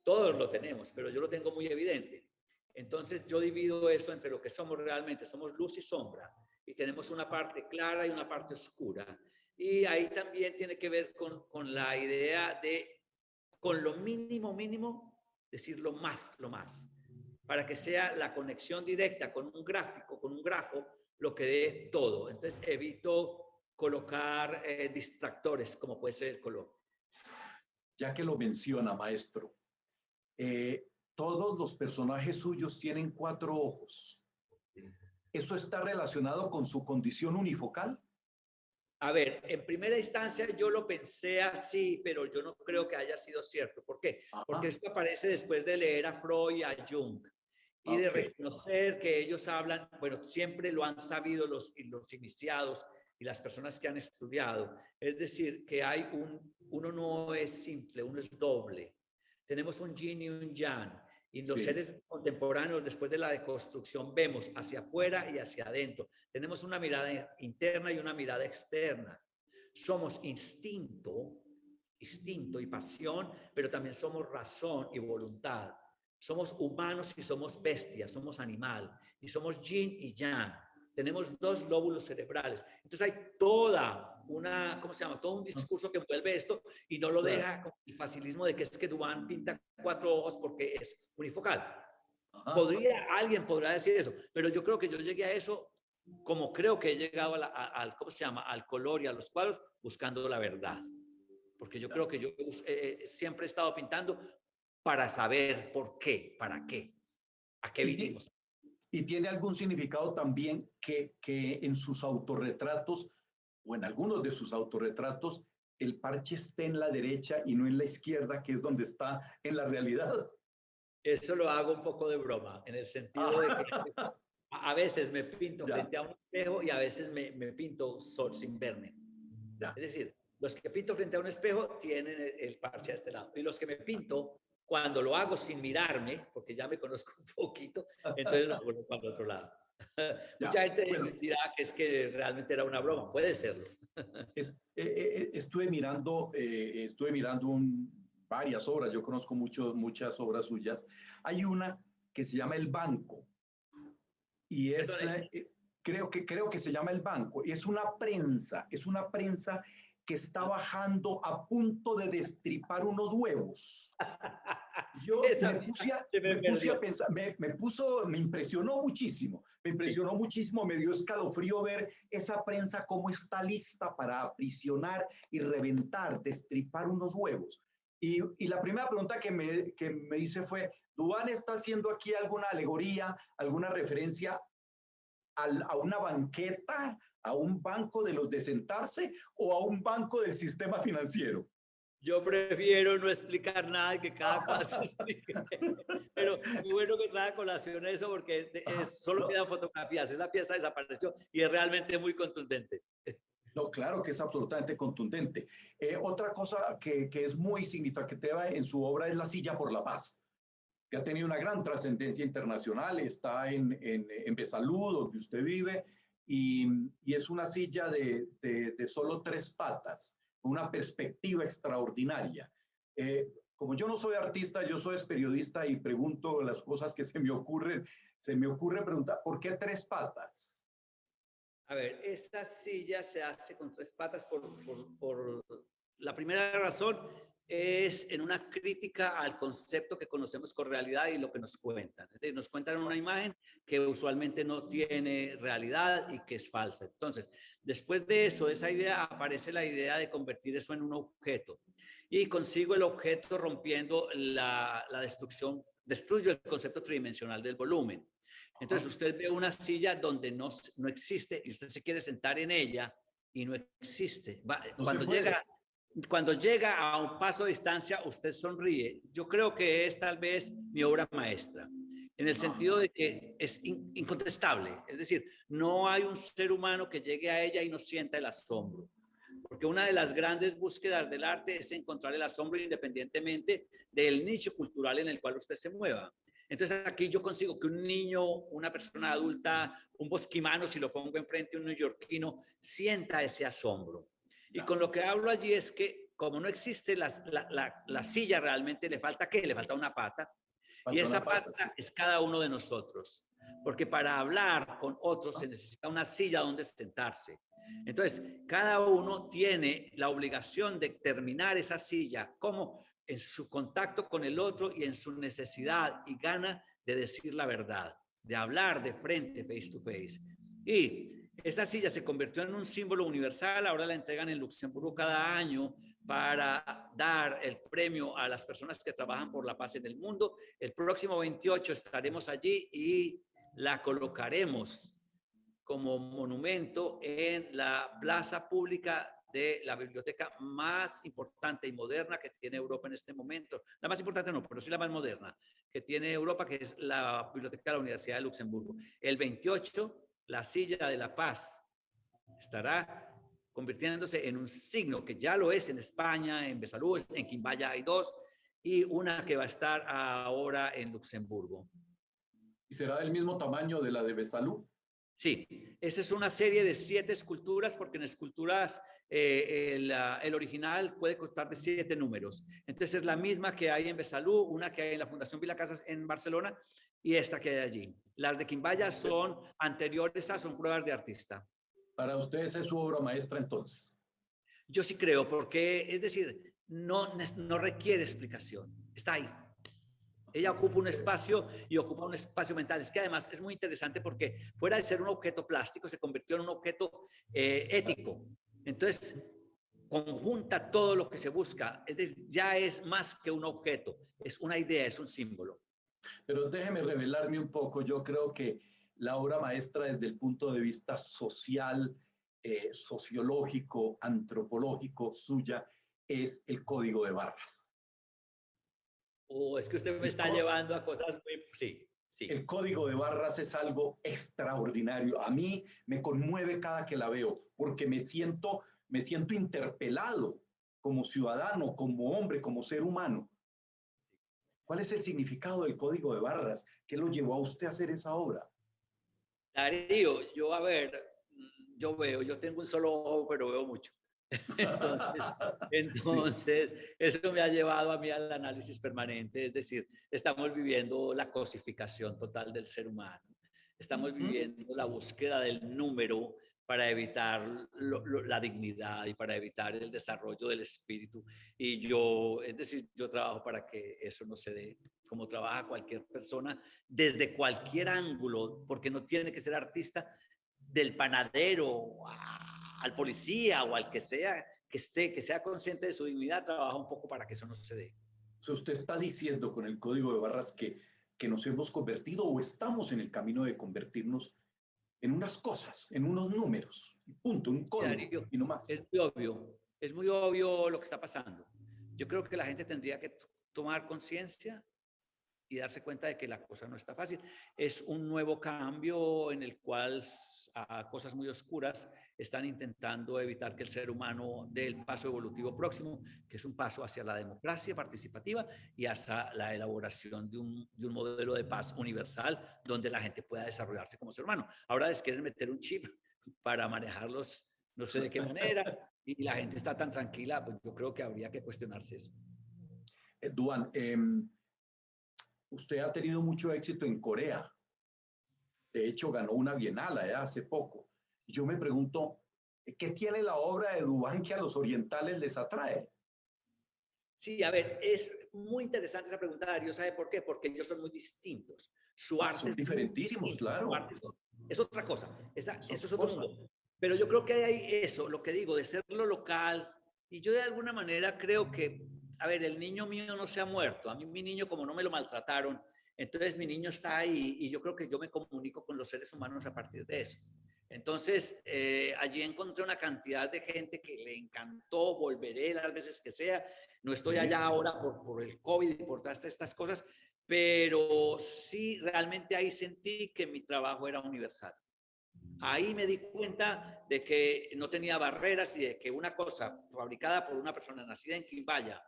todos lo tenemos, pero yo lo tengo muy evidente. Entonces yo divido eso entre lo que somos realmente, somos luz y sombra, y tenemos una parte clara y una parte oscura. Y ahí también tiene que ver con la idea de, con lo mínimo, decir lo más, para que sea la conexión directa con un gráfico, con un grafo, lo que dé todo. Entonces evito colocar distractores, como puede ser el color. Ya que lo menciona, maestro, todos los personajes suyos tienen 4 ojos. ¿Eso está relacionado con su condición unifocal? A ver, en primera instancia yo lo pensé así, pero yo no creo que haya sido cierto. ¿Por qué? Porque esto aparece después de leer a Freud y a Jung y de reconocer que ellos hablan, bueno, siempre lo han sabido los iniciados y las personas que han estudiado. Es decir, que hay uno no es simple, uno es doble. Tenemos un yin y un yang. Y los seres contemporáneos, después de la deconstrucción, vemos hacia afuera y hacia adentro. Tenemos una mirada interna y una mirada externa. Somos instinto y pasión, pero también somos razón y voluntad. Somos humanos y somos bestias, somos animal. Y somos yin y yang. Tenemos 2 lóbulos cerebrales. Entonces hay toda una, ¿cómo se llama? Todo un discurso que envuelve esto y no lo deja con el facilismo de que es que Dubán pinta 4 ojos porque es unifocal. Alguien podrá decir eso, pero yo creo que yo llegué a eso como creo que he llegado al ¿cómo se llama? Al color y a los cuadros buscando la verdad. Porque yo creo que yo siempre he estado pintando para saber por qué, para qué, a qué vinimos. ¿Y tiene algún significado también que en sus autorretratos o en algunos de sus autorretratos el parche esté en la derecha y no en la izquierda, que es donde está en la realidad? Eso lo hago un poco de broma, en el sentido de que a veces me pinto frente a un espejo y a veces me pinto sin verme. Es decir, los que pinto frente a un espejo tienen el parche a este lado. Y los que me pinto, cuando lo hago sin mirarme, porque ya me conozco un poquito, entonces lo hago para el otro lado. Mucha gente dirá que es que realmente era una broma. Puede serlo. Estuve mirando varias obras. Yo conozco muchas obras suyas. Hay una que se llama El Banco. Y es, creo que se llama El Banco. Es una prensa que está bajando a punto de destripar unos huevos. Yo Esa me puse a pensar, me impresionó muchísimo, me dio escalofrío ver esa prensa cómo está lista para aprisionar y reventar, destripar unos huevos. Y la primera pregunta que me hice fue, ¿Duván está haciendo aquí alguna alegoría, alguna referencia a una banqueta, a un banco de los de sentarse o a un banco del sistema financiero? Yo prefiero no explicar nada y que cada cual se explique. Pero muy bueno que trae a colación eso porque solo quedan fotografías. Esa pieza desapareció y es realmente muy contundente. No, claro que es absolutamente contundente. Otra cosa que es muy significativa en su obra es La silla por la paz, que ha tenido una gran trascendencia internacional. Está en Besalú, donde usted vive, y es una silla de solo 3 patas, una perspectiva extraordinaria. Como yo no soy artista, yo soy periodista y pregunto las cosas que se me ocurren. Se me ocurre preguntar, ¿por qué 3 patas? A ver, esta silla se hace con 3 patas por la primera razón es en una crítica al concepto que conocemos con realidad y lo que nos cuentan. Es decir, nos cuentan una imagen que usualmente no tiene realidad y que es falsa. Entonces, después de eso, esa idea, aparece la idea de convertir eso en un objeto. Y consigo el objeto rompiendo la destrucción, destruyo el concepto tridimensional del volumen. Entonces usted ve una silla donde no existe y usted se quiere sentar en ella y no existe. Cuando llega a un paso de distancia, usted sonríe. Yo creo que es tal vez mi obra maestra, en el sentido de que es incontestable. Es decir, no hay un ser humano que llegue a ella y no sienta el asombro. Porque una de las grandes búsquedas del arte es encontrar el asombro independientemente del nicho cultural en el cual usted se mueva. Entonces aquí yo consigo que un niño, una persona adulta, un bosquimano, si lo pongo enfrente, un neoyorquino, sienta ese asombro. Y con lo que hablo allí es que como no existe la silla realmente, le falta ¿qué? Le falta una pata. Y esa pata es cada uno de nosotros. Porque para hablar con otros se necesita una silla donde sentarse. Entonces, cada uno tiene la obligación de terminar esa silla como en su contacto con el otro y en su necesidad y gana de decir la verdad, de hablar de frente, face to face. Y esa silla se convirtió en un símbolo universal, ahora la entregan en Luxemburgo cada año para dar el premio a las personas que trabajan por la paz en el mundo. El próximo 28 estaremos allí y la colocaremos como monumento en la plaza pública de la biblioteca más importante y moderna que tiene Europa en este momento. La más importante no, pero sí la más moderna que tiene Europa, que es la biblioteca de la Universidad de Luxemburgo. El 28, la silla de la paz estará convirtiéndose en un signo, que ya lo es en España, en Besalú, en Quimbaya hay 2, y una que va a estar ahora en Luxemburgo. ¿Y será del mismo tamaño de la de Besalú? Sí, esa es una serie de 7 esculturas, porque en esculturas el original puede constar de 7 números. Entonces es la misma que hay en Besalú, una que hay en la Fundación Vila Casas en Barcelona y esta que hay allí. Las de Quimbaya son anteriores son pruebas de artista. Para ustedes es su obra maestra entonces. Yo sí creo, porque es decir, no requiere explicación, está ahí. Ella ocupa un espacio y ocupa un espacio mental. Es que además es muy interesante porque fuera de ser un objeto plástico, se convirtió en un objeto ético. Entonces, conjunta todo lo que se busca. Es decir, ya es más que un objeto, es una idea, es un símbolo. Pero déjeme revelarme un poco. Yo creo que la obra maestra desde el punto de vista social, sociológico, antropológico suya es el Código de Barras. Es que usted me está llevando a cosas muy... Sí, sí. El Código de Barras es algo extraordinario. A mí me conmueve cada que la veo, porque me siento interpelado como ciudadano, como hombre, como ser humano. ¿Cuál es el significado del Código de Barras? ¿Qué lo llevó a usted a hacer esa obra? Darío, yo tengo un solo ojo, pero veo mucho. Entonces eso me ha llevado a mí al análisis permanente, es decir, estamos viviendo la cosificación total del ser humano, estamos viviendo la búsqueda del número para evitar la dignidad y para evitar el desarrollo del espíritu. Y yo, es decir, yo trabajo para que eso no se dé, como trabaja cualquier persona, desde cualquier ángulo, porque no tiene que ser artista, del panadero al policía o al que sea, que sea consciente de su dignidad, trabaja un poco para que eso no se dé. O sea, usted está diciendo con el código de barras que nos hemos convertido o estamos en el camino de convertirnos en unas cosas, en unos números, punto, un código Darío, y no más. es muy obvio lo que está pasando. Yo creo que la gente tendría que tomar conciencia y darse cuenta de que la cosa no está fácil. Es un nuevo cambio en el cual cosas muy oscuras están intentando evitar que el ser humano dé el paso evolutivo próximo, que es un paso hacia la democracia participativa y hacia la elaboración de un modelo de paz universal donde la gente pueda desarrollarse como ser humano. Ahora les quieren meter un chip para manejarlos, no sé de qué manera, y la gente está tan tranquila, pues yo creo que habría que cuestionarse eso. Duan, usted ha tenido mucho éxito en Corea. De hecho, ganó una bienal allá hace poco. Yo me pregunto, ¿qué tiene la obra de Duván que a los orientales les atrae? Sí, a ver, es muy interesante esa pregunta, Darío. ¿Sabe por qué? Porque ellos son muy distintos. Su arte son es diferentísimos, claro. Su arte es otra cosa. Eso es otro mundo. Pero yo creo que hay eso, lo que digo, de ser lo local. Y yo de alguna manera creo que, a ver, el niño mío no se ha muerto. A mí mi niño, como no me lo maltrataron, entonces mi niño está ahí y yo creo que yo me comunico con los seres humanos a partir de eso. Entonces, allí encontré una cantidad de gente que le encantó, volveré las veces que sea. No estoy allá ahora por el COVID y por todas estas cosas, pero sí realmente ahí sentí que mi trabajo era universal. Ahí me di cuenta de que no tenía barreras y de que una cosa fabricada por una persona nacida en Quimbaya,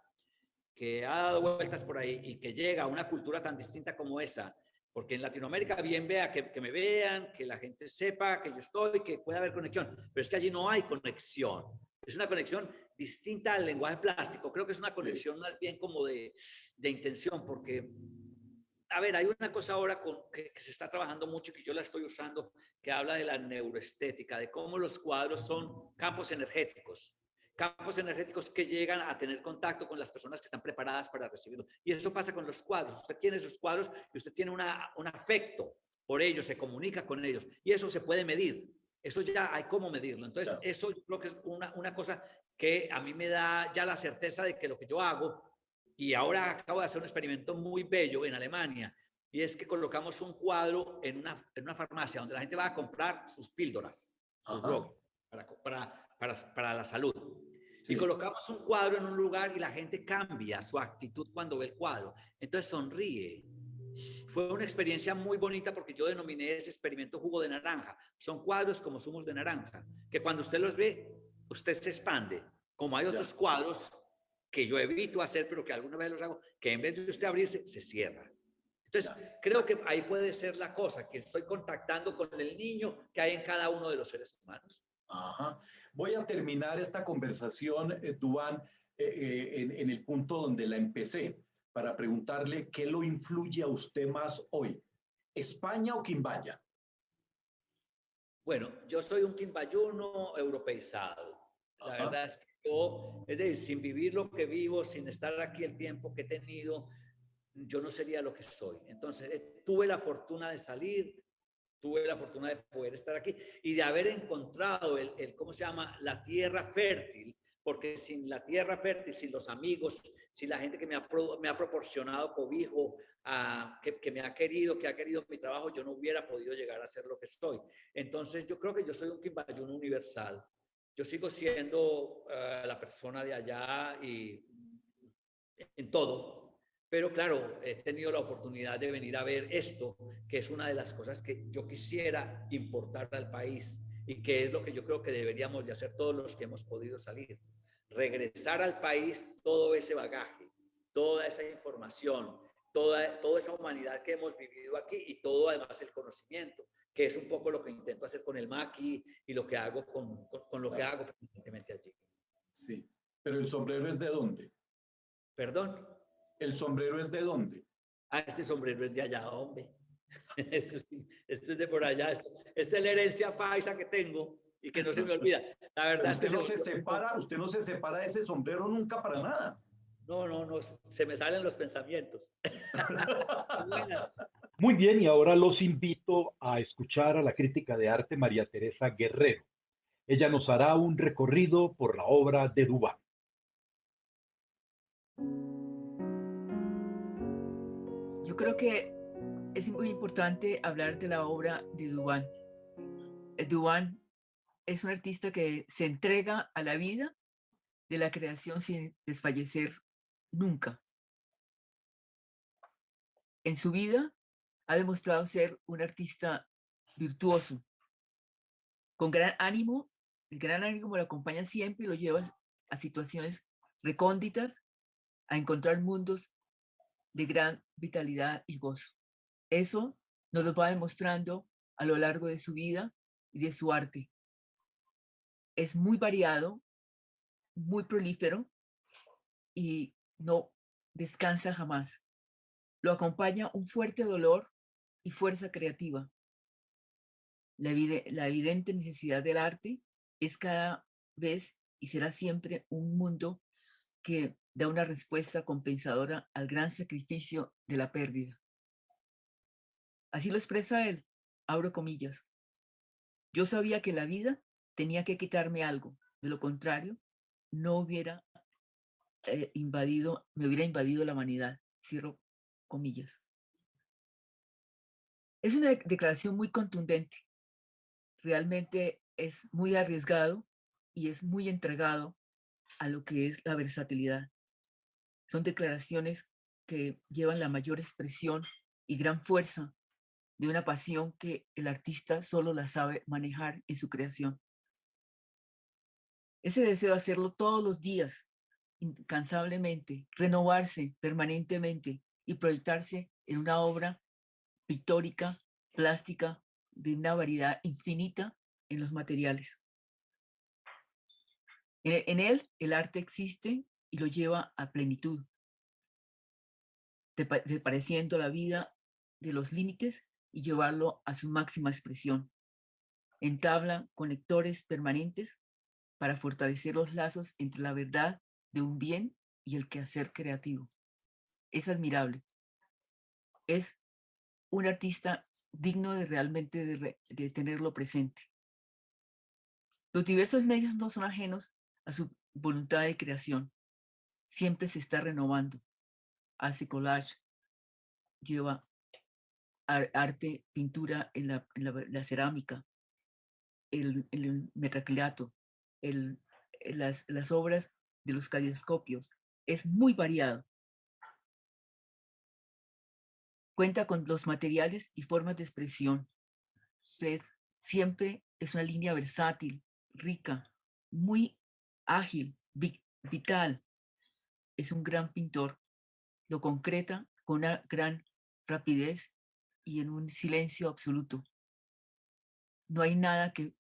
que ha dado vueltas por ahí y que llega a una cultura tan distinta como esa, porque en Latinoamérica bien vea que me vean, que la gente sepa que yo estoy, que pueda haber conexión, pero es que allí no hay conexión. Es una conexión distinta al lenguaje plástico. Creo que es una conexión más bien como de intención, porque, a ver, hay una cosa ahora que se está trabajando mucho, que yo la estoy usando, que habla de la neuroestética, de cómo los cuadros son campos energéticos que llegan a tener contacto con las personas que están preparadas para recibirlo. Y eso pasa con los cuadros. Usted tiene esos cuadros y usted tiene un afecto por ellos, se comunica con ellos. Y eso se puede medir. Eso ya hay cómo medirlo. Entonces, claro, eso yo creo que es una cosa que a mí me da ya la certeza de que lo que yo hago, y ahora acabo de hacer un experimento muy bello en Alemania, y es que colocamos un cuadro en una farmacia donde la gente va a comprar sus píldoras, sus drogas, para la salud. Sí. Y colocamos un cuadro en un lugar y la gente cambia su actitud cuando ve el cuadro. Entonces sonríe. Fue una experiencia muy bonita porque yo denominé ese experimento jugo de naranja. Son cuadros como zumos de naranja, que cuando usted los ve, usted se expande. Como hay otros cuadros que yo evito hacer, pero que alguna vez los hago, que en vez de usted abrirse, se cierra. Entonces, creo que ahí puede ser la cosa, que estoy contactando con el niño que hay en cada uno de los seres humanos. Ajá. Voy a terminar esta conversación, Duván, en el punto donde la empecé, para preguntarle qué lo influye a usted más hoy, ¿España o Quimbaya? Bueno, yo soy un quimbayuno europeizado. La verdad es que yo, es decir, sin vivir lo que vivo, sin estar aquí el tiempo que he tenido, yo no sería lo que soy. Entonces, tuve la fortuna de salir, tuve la fortuna de poder estar aquí y de haber encontrado ¿cómo se llama? La tierra fértil, porque sin la tierra fértil, sin los amigos, sin la gente que me ha proporcionado cobijo, que me ha querido mi trabajo, yo no hubiera podido llegar a ser lo que soy. Entonces, yo creo que yo soy un quimbayuno universal. Yo sigo siendo la persona de allá y en todo. Pero claro, he tenido la oportunidad de venir a ver esto, que es una de las cosas que yo quisiera importar al país y que es lo que yo creo que deberíamos de hacer todos los que hemos podido salir. Regresar al país todo ese bagaje, toda esa información, toda esa humanidad que hemos vivido aquí y todo además el conocimiento, que es un poco lo que intento hacer con el Maqui y lo que hago con lo que hago permanentemente allí. Sí, pero ¿el sombrero es de dónde? ¿Perdón? ¿El sombrero es de dónde? Ah, este sombrero es de allá, hombre. Esto es de por allá. Esta es la herencia paisa que tengo y que no se me olvida. La verdad es que usted no se separa de ese sombrero nunca para nada. No, se me salen los pensamientos. Muy bien, y ahora los invito a escuchar a la crítica de arte María Teresa Guerrero. Ella nos hará un recorrido por la obra de Dubán. Yo creo que es muy importante hablar de la obra de Dubán. Dubán es un artista que se entrega a la vida de la creación sin desfallecer nunca. En su vida ha demostrado ser un artista virtuoso, con gran ánimo. El gran ánimo lo acompaña siempre y lo lleva a situaciones recónditas, a encontrar mundos de gran vitalidad y gozo. Eso nos lo va demostrando a lo largo de su vida y de su arte. Es muy variado, muy prolífero y no descansa jamás. Lo acompaña un fuerte dolor y fuerza creativa. La evidente necesidad del arte es cada vez y será siempre un mundo que da una respuesta compensadora al gran sacrificio de la pérdida. Así lo expresa él, abro comillas. Yo sabía que la vida tenía que quitarme algo, de lo contrario, no hubiera me hubiera invadido la vanidad, cierro comillas. Es una declaración muy contundente, realmente es muy arriesgado y es muy entregado a lo que es la versatilidad. Son declaraciones que llevan la mayor expresión y gran fuerza de una pasión que el artista solo la sabe manejar en su creación. Ese deseo de hacerlo todos los días, incansablemente, renovarse permanentemente y proyectarse en una obra pictórica, plástica, de una variedad infinita en los materiales. En él, el arte existe y lo lleva a plenitud, desapareciendo la vida de los límites y llevarlo a su máxima expresión. Entabla conectores permanentes para fortalecer los lazos entre la verdad de un bien y el quehacer creativo. Es admirable. Es un artista digno de realmente de tenerlo presente. Los diversos medios no son ajenos a su voluntad de creación. Siempre se está renovando. Hace collage, lleva arte, pintura en la cerámica, el metacrilato, las obras de los caleidoscopios. Es muy variado. Cuenta con los materiales y formas de expresión. Siempre es una línea versátil, rica, muy ágil, vital. Es un gran pintor. Lo concreta con una gran rapidez y en un silencio absoluto. No hay nada que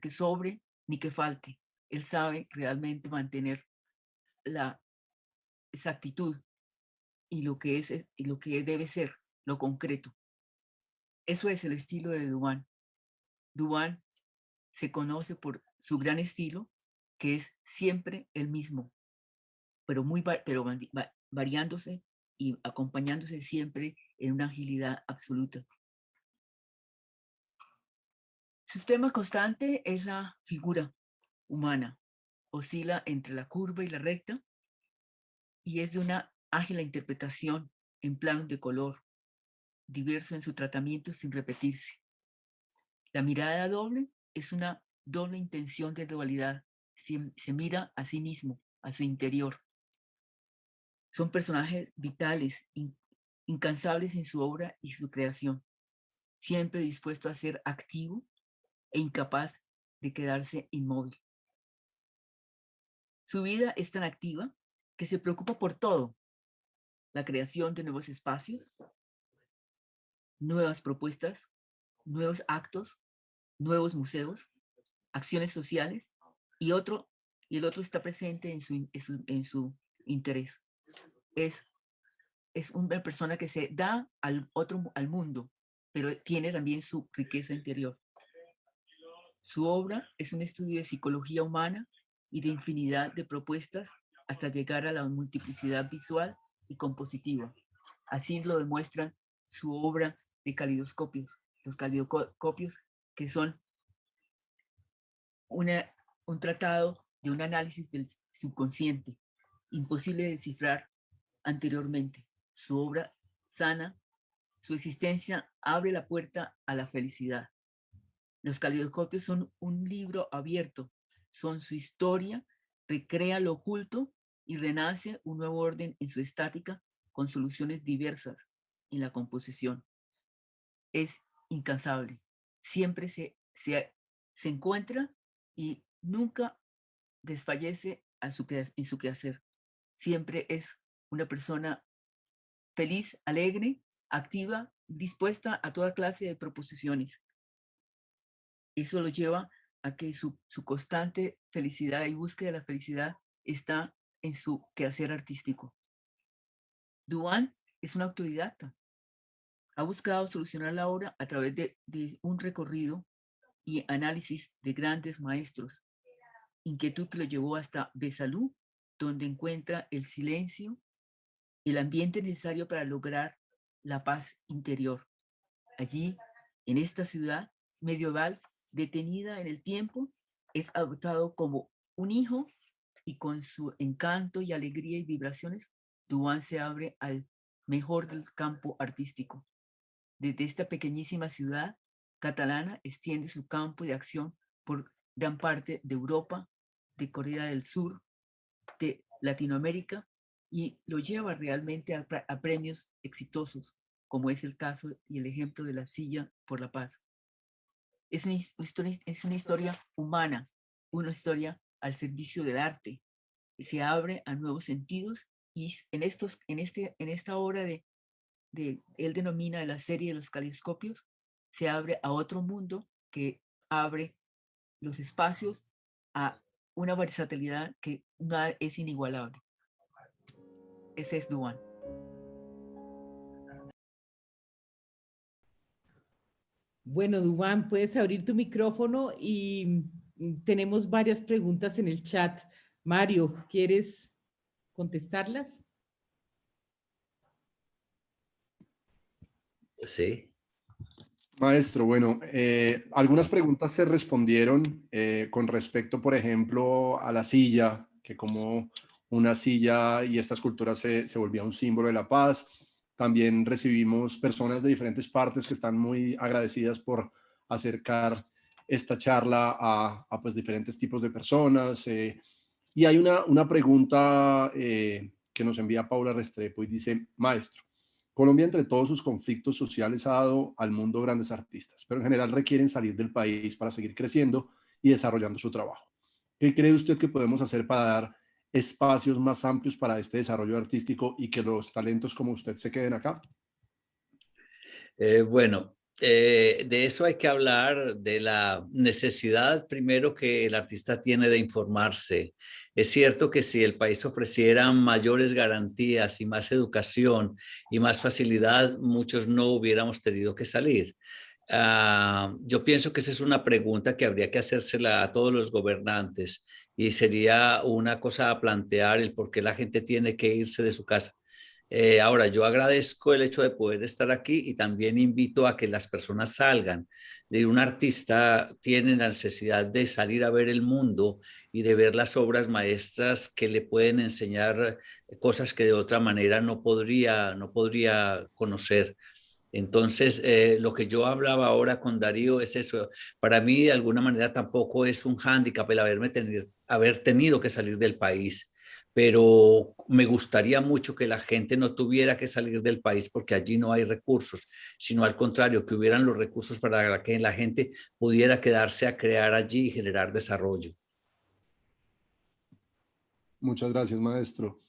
sobre ni que falte. Él sabe realmente mantener la exactitud y lo que es y lo que debe ser, lo concreto. Eso es el estilo de Dubán. Dubán se conoce por su gran estilo, que es siempre el mismo, pero variándose y acompañándose siempre en una agilidad absoluta. Su tema constante es la figura humana. Oscila entre la curva y la recta y es de una ágil interpretación en planos de color, diverso en su tratamiento sin repetirse. La mirada doble es una doble intención de dualidad. Se mira a sí mismo, a su interior. Son personajes vitales, incansables en su obra y su creación, siempre dispuesto a ser activo e incapaz de quedarse inmóvil. Su vida es tan activa que se preocupa por todo: la creación de nuevos espacios, nuevas propuestas, nuevos actos, nuevos museos, acciones sociales, y el otro está presente en su interés. Es una persona que se da al mundo, pero tiene también su riqueza interior. Su obra es un estudio de psicología humana y de infinidad de propuestas hasta llegar a la multiplicidad visual y compositiva. Así lo demuestra su obra de calidoscopios, los calidoscopios que son un tratado de un análisis del subconsciente, imposible de descifrar anteriormente. Su obra sana, su existencia abre la puerta a la felicidad. Los calidoscopios son un libro abierto, son su historia, recrea lo oculto y renace un nuevo orden en su estática con soluciones diversas en la composición. Es incansable, siempre se encuentra y nunca desfallece en su quehacer. Siempre es una persona feliz, alegre, activa, dispuesta a toda clase de proposiciones. Eso lo lleva a que su constante felicidad y búsqueda de la felicidad está en su quehacer artístico. Duan es una autodidacta. Ha buscado solucionar la obra a través de un recorrido y análisis de grandes maestros, inquietud que lo llevó hasta Besalú, donde encuentra el silencio, el ambiente necesario para lograr la paz interior. Allí, en esta ciudad medieval, detenida en el tiempo, es adoptado como un hijo y con su encanto y alegría y vibraciones, Duan se abre al mejor del campo artístico. Desde esta pequeñísima ciudad catalana extiende su campo de acción por gran parte de Europa, de Corea del Sur, de Latinoamérica, y lo lleva realmente a premios exitosos, como es el caso y el ejemplo de la Silla por la Paz. Es una historia humana, una historia al servicio del arte, y se abre a nuevos sentidos, y en esta obra él denomina la serie de los calidoscopios, se abre a otro mundo que abre los espacios a una versatilidad que es inigualable. Ese es Duan. Bueno, Duván, puedes abrir tu micrófono y tenemos varias preguntas en el chat. Mario, ¿quieres contestarlas? Sí. Maestro, bueno, algunas preguntas se respondieron con respecto, por ejemplo, a la silla, que como una silla y esta escultura se volvía un símbolo de la paz. También recibimos personas de diferentes partes que están muy agradecidas por acercar esta charla a pues, diferentes tipos de personas. Y hay una pregunta que nos envía Paula Restrepo y dice, maestro, Colombia, entre todos sus conflictos sociales, ha dado al mundo grandes artistas, pero en general requieren salir del país para seguir creciendo y desarrollando su trabajo. ¿Qué cree usted que podemos hacer para dar espacios más amplios para este desarrollo artístico y que los talentos como usted se queden acá? Bueno, de eso hay que hablar, de la necesidad primero que el artista tiene de informarse. Es cierto que si el país ofreciera mayores garantías y más educación y más facilidad, muchos no hubiéramos tenido que salir. Yo pienso que esa es una pregunta que habría que hacérsela a todos los gobernantes y sería una cosa a plantear el por qué la gente tiene que irse de su casa. Ahora, yo agradezco el hecho de poder estar aquí y también invito a que las personas salgan. Un artista tiene la necesidad de salir a ver el mundo y de ver las obras maestras que le pueden enseñar cosas que de otra manera no podría conocer. Entonces, lo que yo hablaba ahora con Darío es eso. Para mí, de alguna manera, tampoco es un hándicap el haber tenido que salir del país, pero me gustaría mucho que la gente no tuviera que salir del país porque allí no hay recursos, sino al contrario, que hubieran los recursos para que la gente pudiera quedarse a crear allí y generar desarrollo. Muchas gracias, maestro.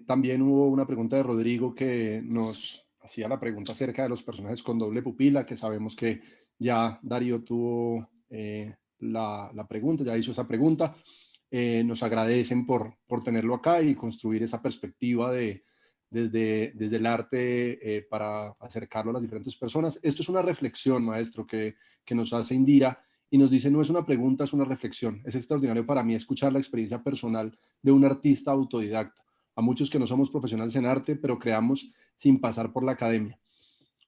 También hubo una pregunta de Rodrigo que nos hacía la pregunta acerca de los personajes con doble pupila, que sabemos que ya Darío tuvo la pregunta, ya hizo esa pregunta. Nos agradecen por tenerlo acá y construir esa perspectiva desde el arte para acercarlo a las diferentes personas. Esto es una reflexión, maestro, que nos hace Indira, y nos dice, no es una pregunta, es una reflexión. Es extraordinario para mí escuchar la experiencia personal de un artista autodidacta. A muchos que no somos profesionales en arte, pero creamos sin pasar por la academia.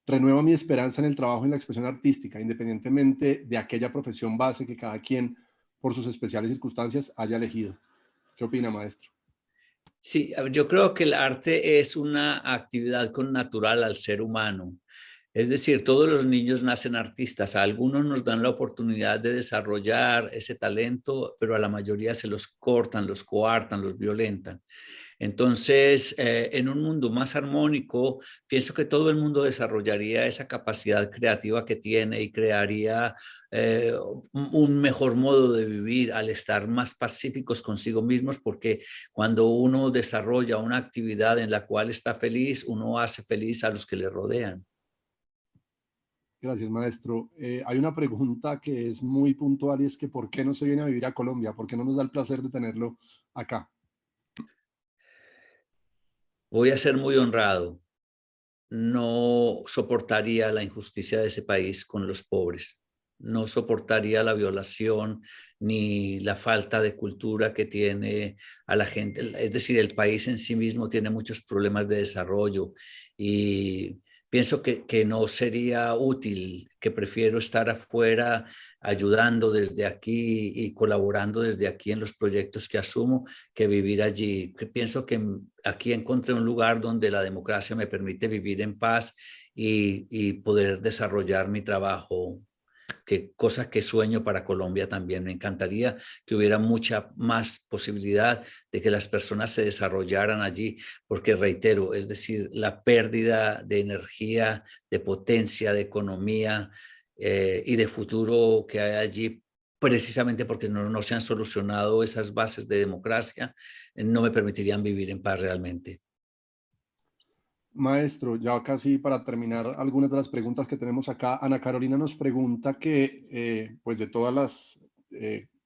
Renueva mi esperanza en el trabajo en la expresión artística, independientemente de aquella profesión base que cada quien, por sus especiales circunstancias, haya elegido. ¿Qué opina, maestro? Sí, yo creo que el arte es una actividad connatural al ser humano. Es decir, todos los niños nacen artistas. A algunos nos dan la oportunidad de desarrollar ese talento, pero a la mayoría se los cortan, los coartan, los violentan. Entonces, en un mundo más armónico, pienso que todo el mundo desarrollaría esa capacidad creativa que tiene y crearía un mejor modo de vivir al estar más pacíficos consigo mismos, porque cuando uno desarrolla una actividad en la cual está feliz, uno hace feliz a los que le rodean. Gracias, maestro. Hay una pregunta que es muy puntual y es que ¿por qué no se viene a vivir a Colombia? ¿Por qué no nos da el placer de tenerlo acá? Voy a ser muy honrado. No soportaría la injusticia de ese país con los pobres. No soportaría la violación ni la falta de cultura que tiene a la gente. Es decir, el país en sí mismo tiene muchos problemas de desarrollo y pienso que no sería útil, que prefiero estar afuera ayudando desde aquí y colaborando desde aquí en los proyectos que asumo, que vivir allí. Pienso que aquí encontré un lugar donde la democracia me permite vivir en paz y poder desarrollar mi trabajo, que cosas que sueño para Colombia también. Me encantaría que hubiera mucha más posibilidad de que las personas se desarrollaran allí, porque reitero, es decir, la pérdida de energía, de potencia, de economía y de futuro que hay allí, precisamente porque no se han solucionado esas bases de democracia, no me permitirían vivir en paz realmente. Maestro, ya casi para terminar algunas de las preguntas que tenemos acá, Ana Carolina nos pregunta que, pues de todas las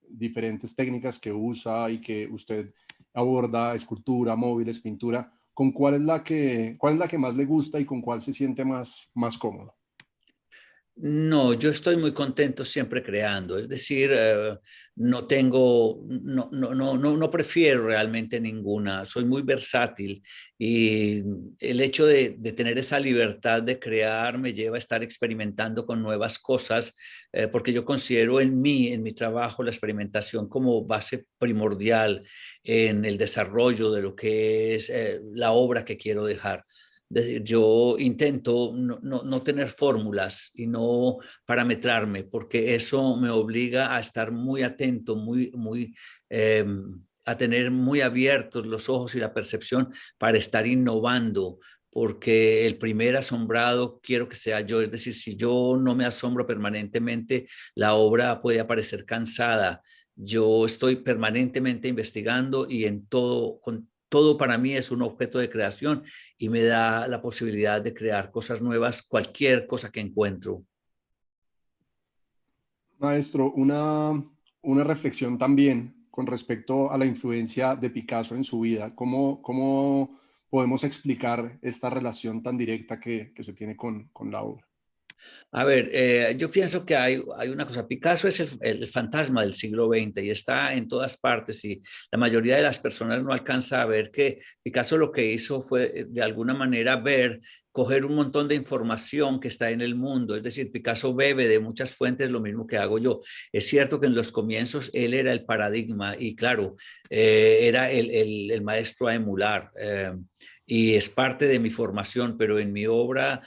diferentes técnicas que usa y que usted aborda, escultura, móviles, pintura, ¿con cuál es la que más le gusta y con cuál se siente más cómodo? No, yo estoy muy contento siempre creando, es decir, no prefiero realmente ninguna, soy muy versátil y el hecho de tener esa libertad de crear me lleva a estar experimentando con nuevas cosas, porque yo considero en mi trabajo, la experimentación como base primordial en el desarrollo de lo que es la obra que quiero dejar. Yo intento no tener fórmulas y no parametrarme, porque eso me obliga a estar muy atento, a tener muy abiertos los ojos y la percepción para estar innovando, porque el primer asombrado quiero que sea yo. Es decir, si yo no me asombro permanentemente, la obra puede aparecer cansada. Yo estoy permanentemente investigando y en todo para mí es un objeto de creación y me da la posibilidad de crear cosas nuevas, cualquier cosa que encuentro. Maestro, una reflexión también con respecto a la influencia de Picasso en su vida. ¿Cómo podemos explicar esta relación tan directa que se tiene con la obra? A ver, yo pienso que hay una cosa. Picasso es el fantasma del siglo XX y está en todas partes y la mayoría de las personas no alcanza a ver que Picasso lo que hizo fue de alguna manera coger un montón de información que está en el mundo. Es decir, Picasso bebe de muchas fuentes, lo mismo que hago yo. Es cierto que en los comienzos él era el paradigma y claro, era el maestro a emular. Y es parte de mi formación, pero en mi obra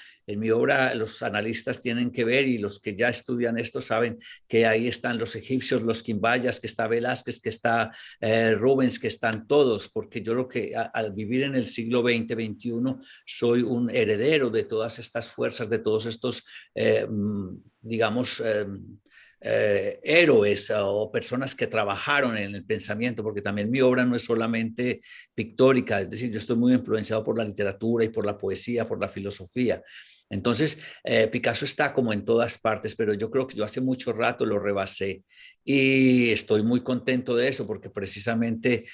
los analistas tienen que ver y los que ya estudian esto saben que ahí están los egipcios, los quimbayas, que está Velázquez, que está Rubens, que están todos, porque yo lo que al vivir en el siglo XX, XXI, soy un heredero de todas estas fuerzas, de todos estos, digamos, héroes o personas que trabajaron en el pensamiento, porque también mi obra no es solamente pictórica, es decir, yo estoy muy influenciado por la literatura y por la poesía, por la filosofía. Entonces, Picasso está como en todas partes, pero yo creo que yo hace mucho rato lo rebasé y estoy muy contento de eso porque precisamente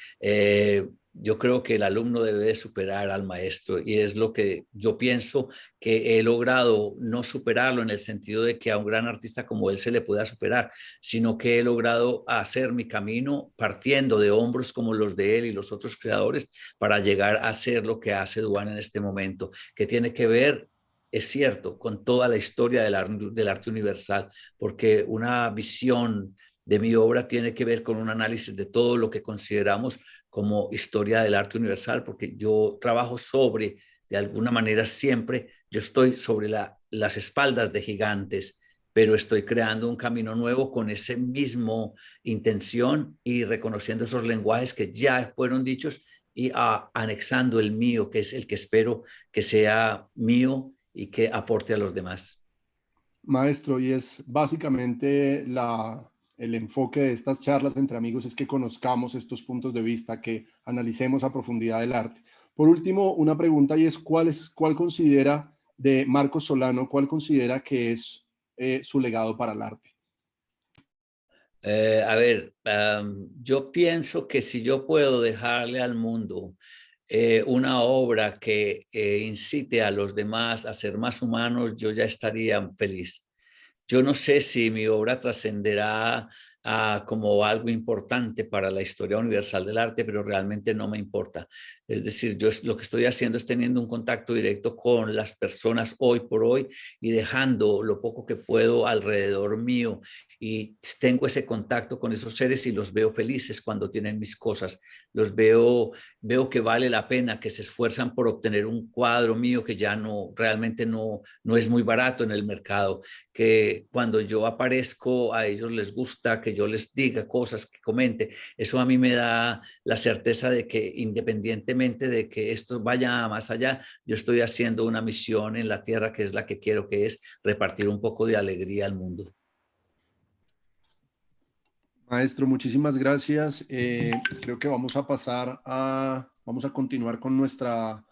yo creo que el alumno debe de superar al maestro y es lo que yo pienso que he logrado no superarlo en el sentido de que a un gran artista como él se le pueda superar, sino que he logrado hacer mi camino partiendo de hombros como los de él y los otros creadores para llegar a hacer lo que hace Duan en este momento, que tiene que ver, es cierto, con toda la historia del arte universal, porque una visión de mi obra tiene que ver con un análisis de todo lo que consideramos como historia del arte universal, porque yo trabajo sobre, de alguna manera siempre, yo estoy sobre las espaldas de gigantes, pero estoy creando un camino nuevo con ese mismo intención y reconociendo esos lenguajes que ya fueron dichos y anexando el mío, que es el que espero que sea mío y que aporte a los demás. Maestro, y es básicamente el enfoque de estas charlas entre amigos es que conozcamos estos puntos de vista, que analicemos a profundidad el arte. Por último, una pregunta y es ¿cuál considera de Marcos Solano, cuál considera que es su legado para el arte? A ver, yo pienso que si yo puedo dejarle al mundo una obra que incite a los demás a ser más humanos, yo ya estaría feliz. Yo no sé si mi obra trascenderá como algo importante para la historia universal del arte, pero realmente no me importa. Es decir, yo lo que estoy haciendo es teniendo un contacto directo con las personas hoy por hoy y dejando lo poco que puedo alrededor mío. Y tengo ese contacto con esos seres y los veo felices cuando tienen mis cosas. Los veo que vale la pena, que se esfuerzan por obtener un cuadro mío que ya no, realmente no es muy barato en el mercado, que cuando yo aparezco a ellos les gusta que yo les diga cosas, que comente. Eso a mí me da la certeza de que independientemente de que esto vaya más allá, yo estoy haciendo una misión en la tierra que es la que quiero, que es repartir un poco de alegría al mundo. Maestro, muchísimas gracias. Creo que vamos a continuar con nuestra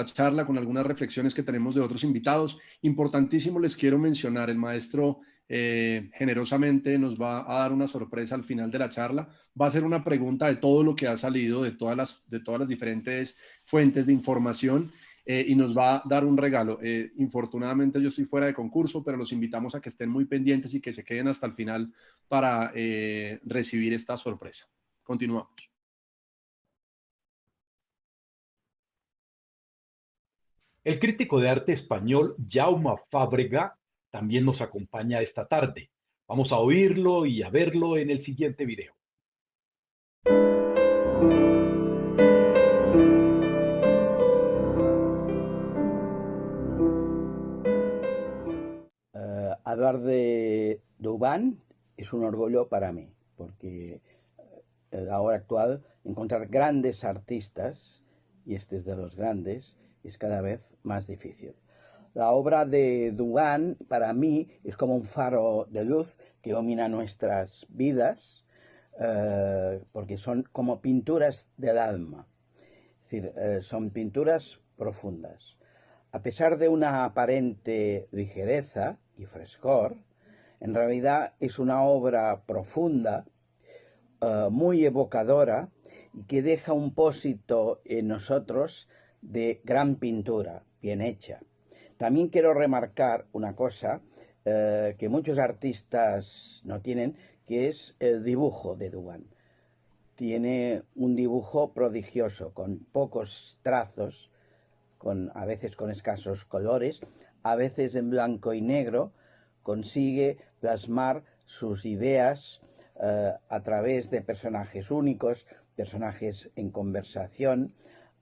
charla, con algunas reflexiones que tenemos de otros invitados. Importantísimo, les quiero mencionar, el maestro generosamente nos va a dar una sorpresa al final de la charla. Va a hacer una pregunta de todo lo que ha salido, de todas las diferentes fuentes de información. Y nos va a dar un regalo. Infortunadamente yo estoy fuera de concurso, pero los invitamos a que estén muy pendientes y que se queden hasta el final para recibir esta sorpresa. Continuamos. El crítico de arte español Jaume Fábrega también nos acompaña esta tarde. Vamos a oírlo y a verlo en el siguiente video. Hablar de Dubán es un orgullo para mí, porque en la hora actual encontrar grandes artistas, y este es de los grandes, es cada vez más difícil. La obra de Dubán para mí es como un faro de luz que ilumina nuestras vidas, porque son como pinturas del alma, es decir, son pinturas profundas. A pesar de una aparente ligereza y frescor, en realidad es una obra profunda, muy evocadora y que deja un pósito en nosotros de gran pintura, bien hecha. También quiero remarcar una cosa que muchos artistas no tienen, que es el dibujo de Dubán. Tiene un dibujo prodigioso, con pocos trazos, a veces con escasos colores, a veces en blanco y negro, consigue plasmar sus ideas a través de personajes únicos, personajes en conversación,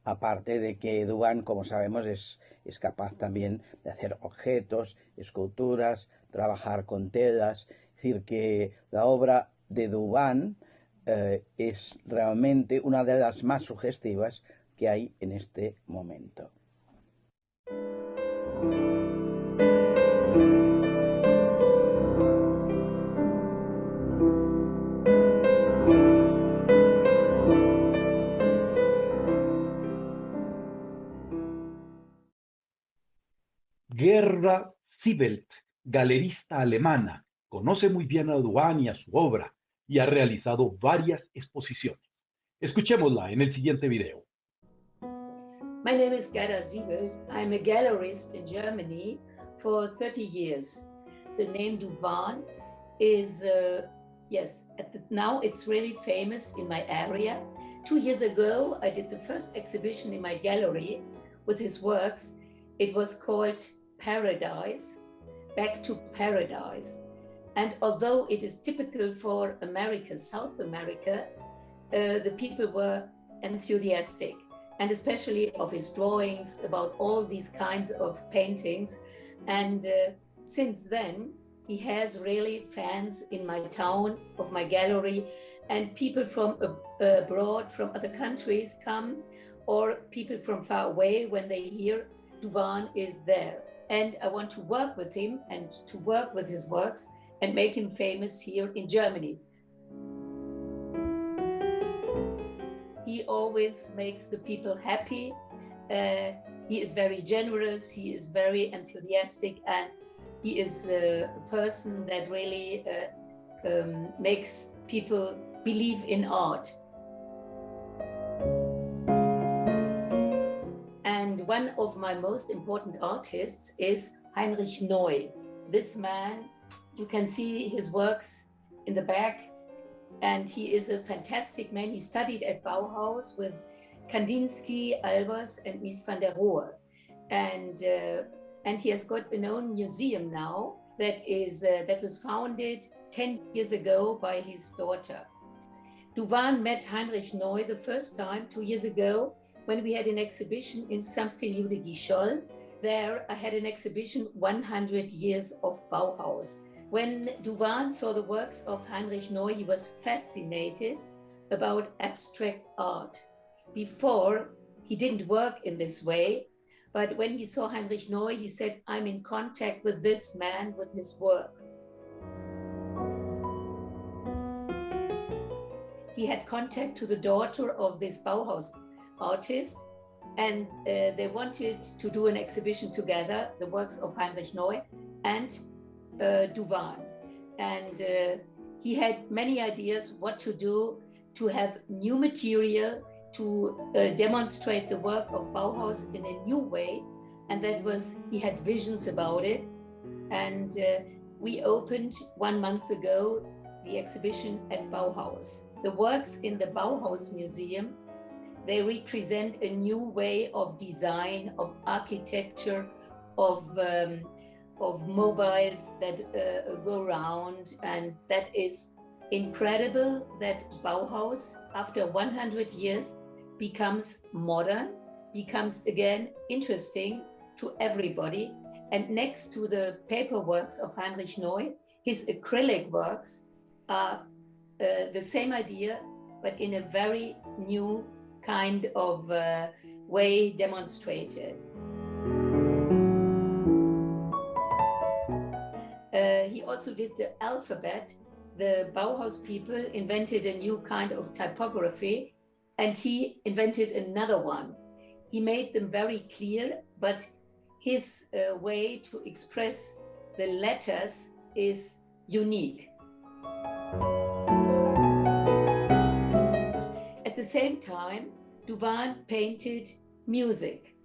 aparte de que Dubán, como sabemos, es capaz también de hacer objetos, esculturas, trabajar con telas. Es decir, que la obra de Dubán es realmente una de las más sugestivas que hay en este momento. Guerra Gerda Siebelt, galerista alemana, conoce muy bien a Duván y a su obra y ha realizado varias exposiciones. Escuchémosla en el siguiente video. My name is Gerda Siebelt. I'm a gallerist in Germany for 30 years. The name Duván is, now it's really famous in my area. 2 years ago, I did the first exhibition in my gallery with his works. It was called Paradise, Back to Paradise. And although it is typical for America, South America, the people were enthusiastic, and especially of his drawings about all these kinds of paintings. And since then, he has really fans in my town, of my gallery, and people from abroad, from other countries come, or people from far away when they hear Duván is there. And I want to work with him and to work with his works and make him famous here in Germany. He always makes the people happy. He is very generous, he is very enthusiastic, and he is a person that really makes people believe in art. And one of my most important artists is Heinrich Neu. This man, you can see his works in the back, and he is a fantastic man. He studied at Bauhaus with Kandinsky, Albers, and Mies van der Rohe. And he has got an own museum now that was founded 10 years ago by his daughter. Duván met Heinrich Neu the first time 2 years ago when we had an exhibition in Saint-Filiu-de-Guichol. There I had an exhibition 100 years of Bauhaus. When Duván saw the works of Heinrich Neu, he was fascinated about abstract art. Before, he didn't work in this way, but when he saw Heinrich Neu, he said, I'm in contact with this man, with his work. He had contact to the daughter of this Bauhaus artist, and they wanted to do an exhibition together, the works of Heinrich Neu and Duván. And he had many ideas what to do to have new material to demonstrate the work of Bauhaus in a new way. And that was, he had visions about it. And we opened 1 month ago the exhibition at Bauhaus. The works in the Bauhaus Museum, they represent a new way of design, of architecture, of mobiles that go around, and that is incredible that Bauhaus, after 100 years, becomes modern, becomes again interesting to everybody. And next to the paper works of Heinrich Neu, his acrylic works are the same idea, but in a very new kind of way demonstrated. He also did the alphabet. The Bauhaus people invented a new kind of typography, and he invented another one. He made them very clear, but his way to express the letters is unique. At the same time, Duván painted music,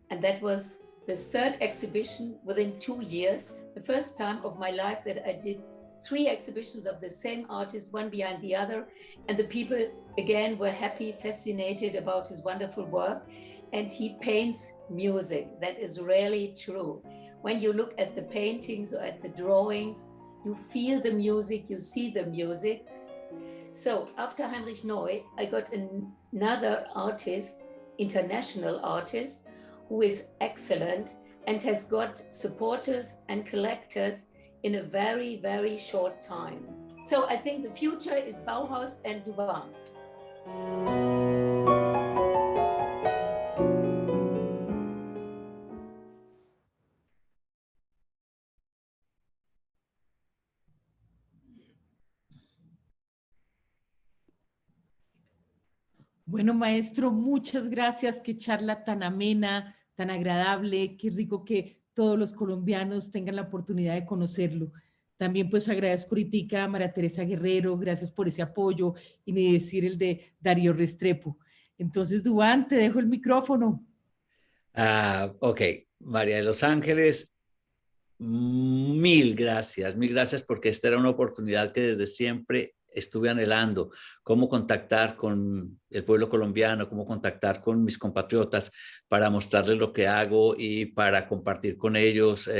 and that was the third exhibition within 2 years, the first time of my life that I did 3 exhibitions of the same artist, one behind the other, and the people again were happy, fascinated about his wonderful work. And he paints music. That is really true. When you look at the paintings or at the drawings, you feel the music, you see the music. So after Heinrich Neu, I got another artist, international artist, who is excellent and has got supporters and collectors in a very, very short time. So I think the future is Bauhaus and Duván. Bueno, maestro, muchas gracias. Qué charla tan amena, tan agradable. Qué rico que todos los colombianos tengan la oportunidad de conocerlo. También pues agradezco ahorita a María Teresa Guerrero, gracias por ese apoyo, y ni decir el de Darío Restrepo. Entonces, Duván, te dejo el micrófono. Ok, María de los Ángeles, mil gracias porque esta era una oportunidad que desde siempre estuve anhelando, cómo contactar con el pueblo colombiano, cómo contactar con mis compatriotas para mostrarles lo que hago y para compartir con ellos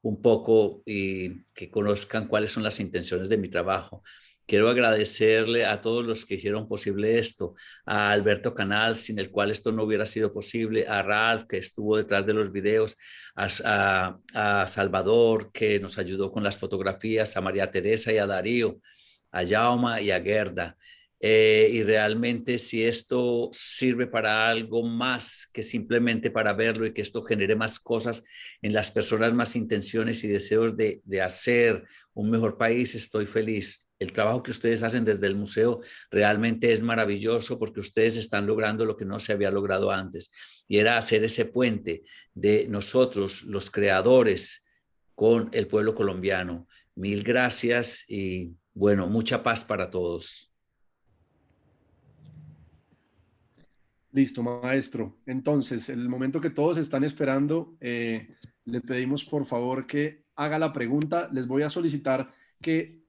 un poco y que conozcan cuáles son las intenciones de mi trabajo. Quiero agradecerle a todos los que hicieron posible esto, a Alberto Canal, sin el cual esto no hubiera sido posible, a Ralph, que estuvo detrás de los videos, a Salvador, que nos ayudó con las fotografías, a María Teresa y a Darío, a Jauma y a Gerda. Y realmente si esto sirve para algo más que simplemente para verlo y que esto genere más cosas en las personas, más intenciones y deseos de hacer un mejor país, estoy feliz. El trabajo que ustedes hacen desde el museo realmente es maravilloso porque ustedes están logrando lo que no se había logrado antes, y era hacer ese puente de nosotros, los creadores, con el pueblo colombiano. Mil gracias y bueno, mucha paz para todos. Listo, maestro. Entonces, en el momento que todos están esperando, le pedimos por favor que haga la pregunta. Les voy a solicitar que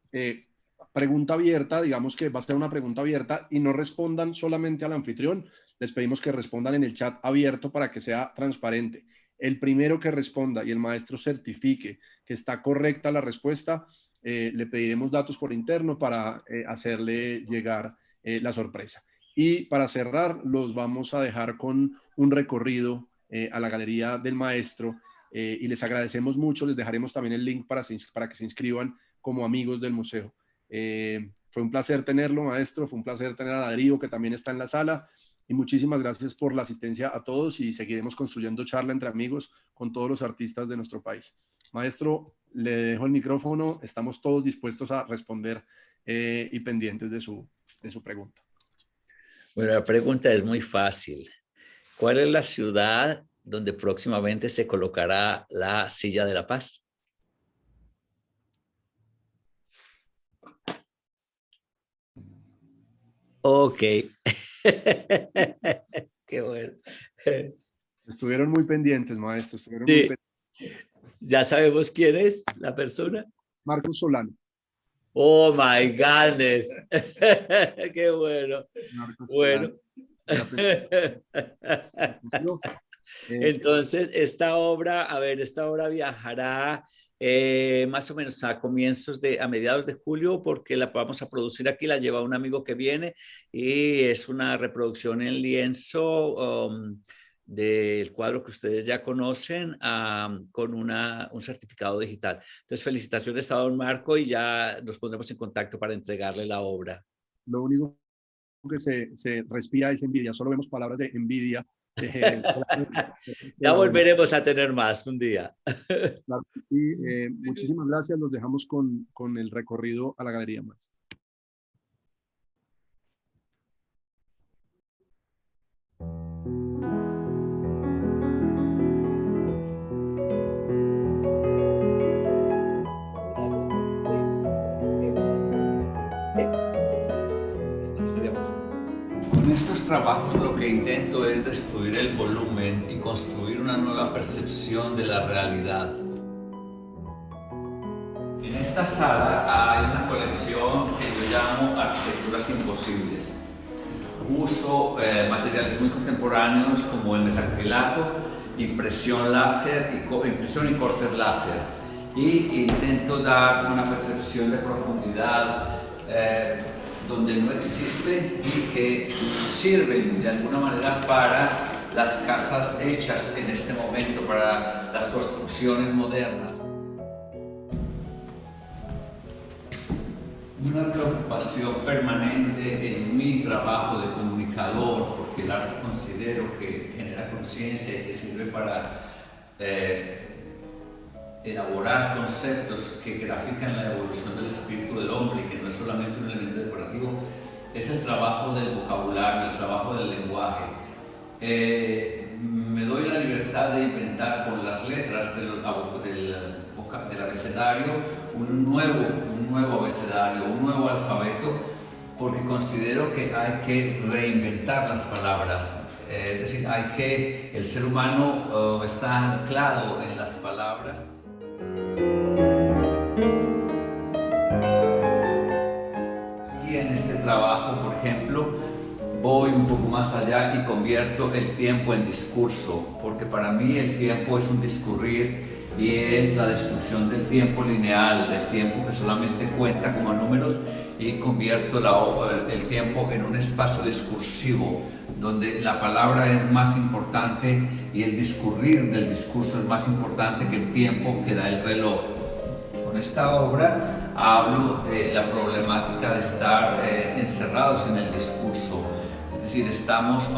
pregunta abierta, digamos que va a ser una pregunta abierta y no respondan solamente al anfitrión. Les pedimos que respondan en el chat abierto para que sea transparente. El primero que responda y el maestro certifique que está correcta la respuesta, le pediremos datos por interno para hacerle llegar la sorpresa. Y para cerrar, los vamos a dejar con un recorrido a la galería del maestro y les agradecemos mucho. Les dejaremos también el link para que se inscriban como amigos del museo. Fue un placer tenerlo, maestro. Fue un placer tener a Darío, que también está en la sala. Y muchísimas gracias por la asistencia a todos y seguiremos construyendo charla entre amigos con todos los artistas de nuestro país. Maestro, le dejo el micrófono. Estamos todos dispuestos a responder y pendientes de su pregunta. Bueno, la pregunta es muy fácil. ¿Cuál es la ciudad donde próximamente se colocará la Silla de la Paz? Ok. Qué bueno. Estuvieron muy pendientes, maestro. Sí. Muy pendientes. ¿Ya sabemos quién es la persona? Marcos Solano. Oh, my goodness. Qué bueno. Marcos Bueno. Entonces, esta obra viajará más o menos a mediados de julio, porque la vamos a producir aquí, la lleva un amigo que viene, y es una reproducción en lienzo del cuadro que ustedes ya conocen, con un certificado digital. Entonces, felicitaciones a don Marco y ya nos pondremos en contacto para entregarle la obra. Lo único que se respira es envidia, solo vemos palabras de envidia. Ya volveremos a tener más un día. Claro, sí, muchísimas gracias, los dejamos con el recorrido a la Galería Maestra. Con estos trabajos lo que intento es destruir el volumen y construir una nueva percepción de la realidad. En esta sala hay una colección que yo llamo Arquitecturas Imposibles. Uso materiales muy contemporáneos como el metacrilato, impresión y cortes láser, y intento dar una percepción de profundidad donde no existe y que sirven de alguna manera para las casas hechas en este momento, para las construcciones modernas. Una preocupación permanente en mi trabajo de comunicador, porque el arte considero que genera conciencia y que sirve para elaborar conceptos que grafican la evolución del espíritu del hombre y que no es solamente un elemento decorativo, es el trabajo del vocabulario, el trabajo del lenguaje. Me me doy la libertad de inventar con las letras del abecedario un nuevo abecedario, un nuevo alfabeto, porque considero que hay que reinventar las palabras. Es decir, el ser humano está anclado en las palabras. Aquí en este trabajo, por ejemplo, voy un poco más allá y convierto el tiempo en discurso, porque para mí el tiempo es un discurrir y es la destrucción del tiempo lineal, del tiempo que solamente cuenta como números, y convierto el tiempo en un espacio discursivo, donde la palabra es más importante y el discurrir del discurso es más importante que el tiempo que da el reloj. Con esta obra hablo de la problemática de estar encerrados en el discurso. Es decir, estamos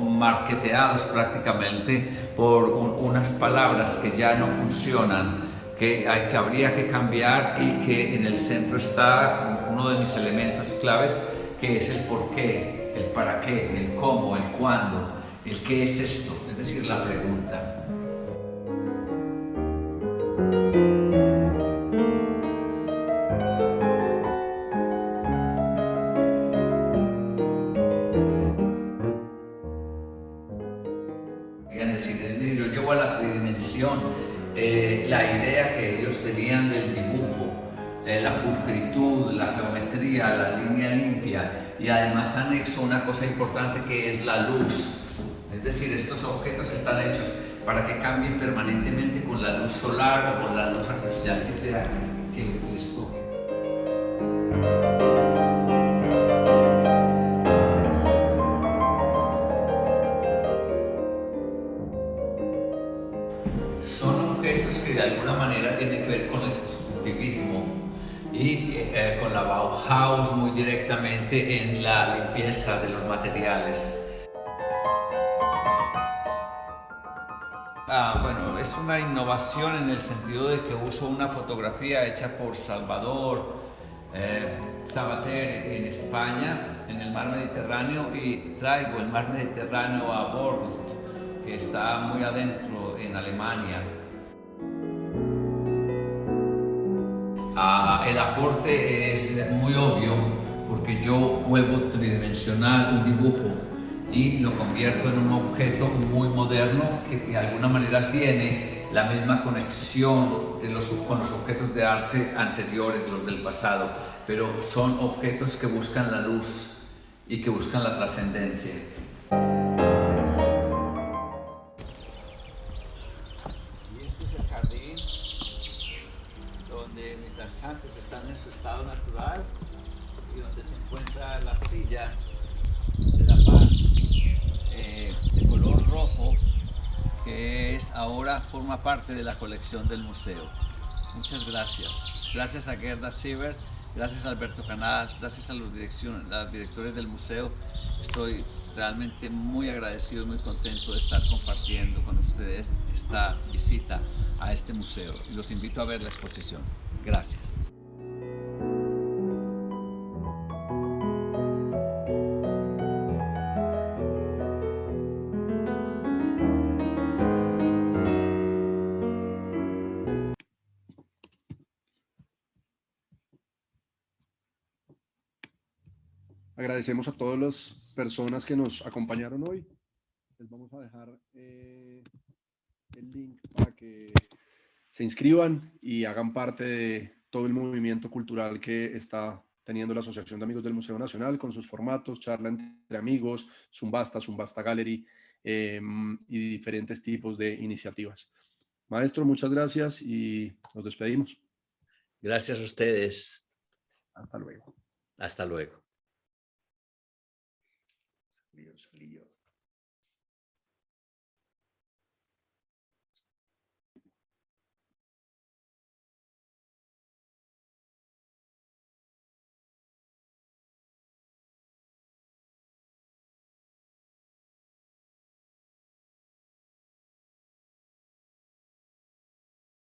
marketeados prácticamente por unas palabras que ya no funcionan, que habría que cambiar, y que en el centro está uno de mis elementos claves, que es el por qué, el para qué, el cómo, el cuándo, el qué es esto, es decir, la pregunta. Es decir, yo llevo a la tridimensión la idea que ellos tenían del dibujo, la pulcritud, la geometría, la línea limpia, y además anexo una cosa importante que es la luz. Es decir, estos objetos están hechos para que cambien permanentemente con la luz solar o con la luz artificial que sea que les toque. Son objetos que de alguna manera tienen que ver con el constructivismo y con la Bauhaus muy directamente en la limpieza de los materiales. Bueno, es una innovación en el sentido de que uso una fotografía hecha por Salvador Sabater en España, en el mar Mediterráneo, y traigo el mar Mediterráneo a Borst, que está muy adentro en Alemania. El aporte es muy obvio, porque yo vuelvo tridimensional un dibujo y lo convierto en un objeto muy moderno que de alguna manera tiene la misma conexión con los objetos de arte anteriores, los del pasado, pero son objetos que buscan la luz y que buscan la trascendencia. Y este es el jardín donde mis danzantes están en su estado natural y donde se encuentra la silla de la paz de color rojo, que ahora forma parte de la colección del museo. Muchas gracias. Gracias a Gerda Siever, gracias a Alberto Canals, gracias a los directores del museo. Estoy realmente muy agradecido y muy contento de estar compartiendo con ustedes esta visita a este museo, y los invito a ver la exposición. Gracias. Agradecemos a todas las personas que nos acompañaron hoy. Les vamos a dejar el link para que se inscriban y hagan parte de todo el movimiento cultural que está teniendo la Asociación de Amigos del Museo Nacional, con sus formatos, charla entre amigos, Zumbasta, Zumbasta Gallery y diferentes tipos de iniciativas. Maestro, muchas gracias y nos despedimos. Gracias a ustedes. Hasta luego. Hasta luego. Salió.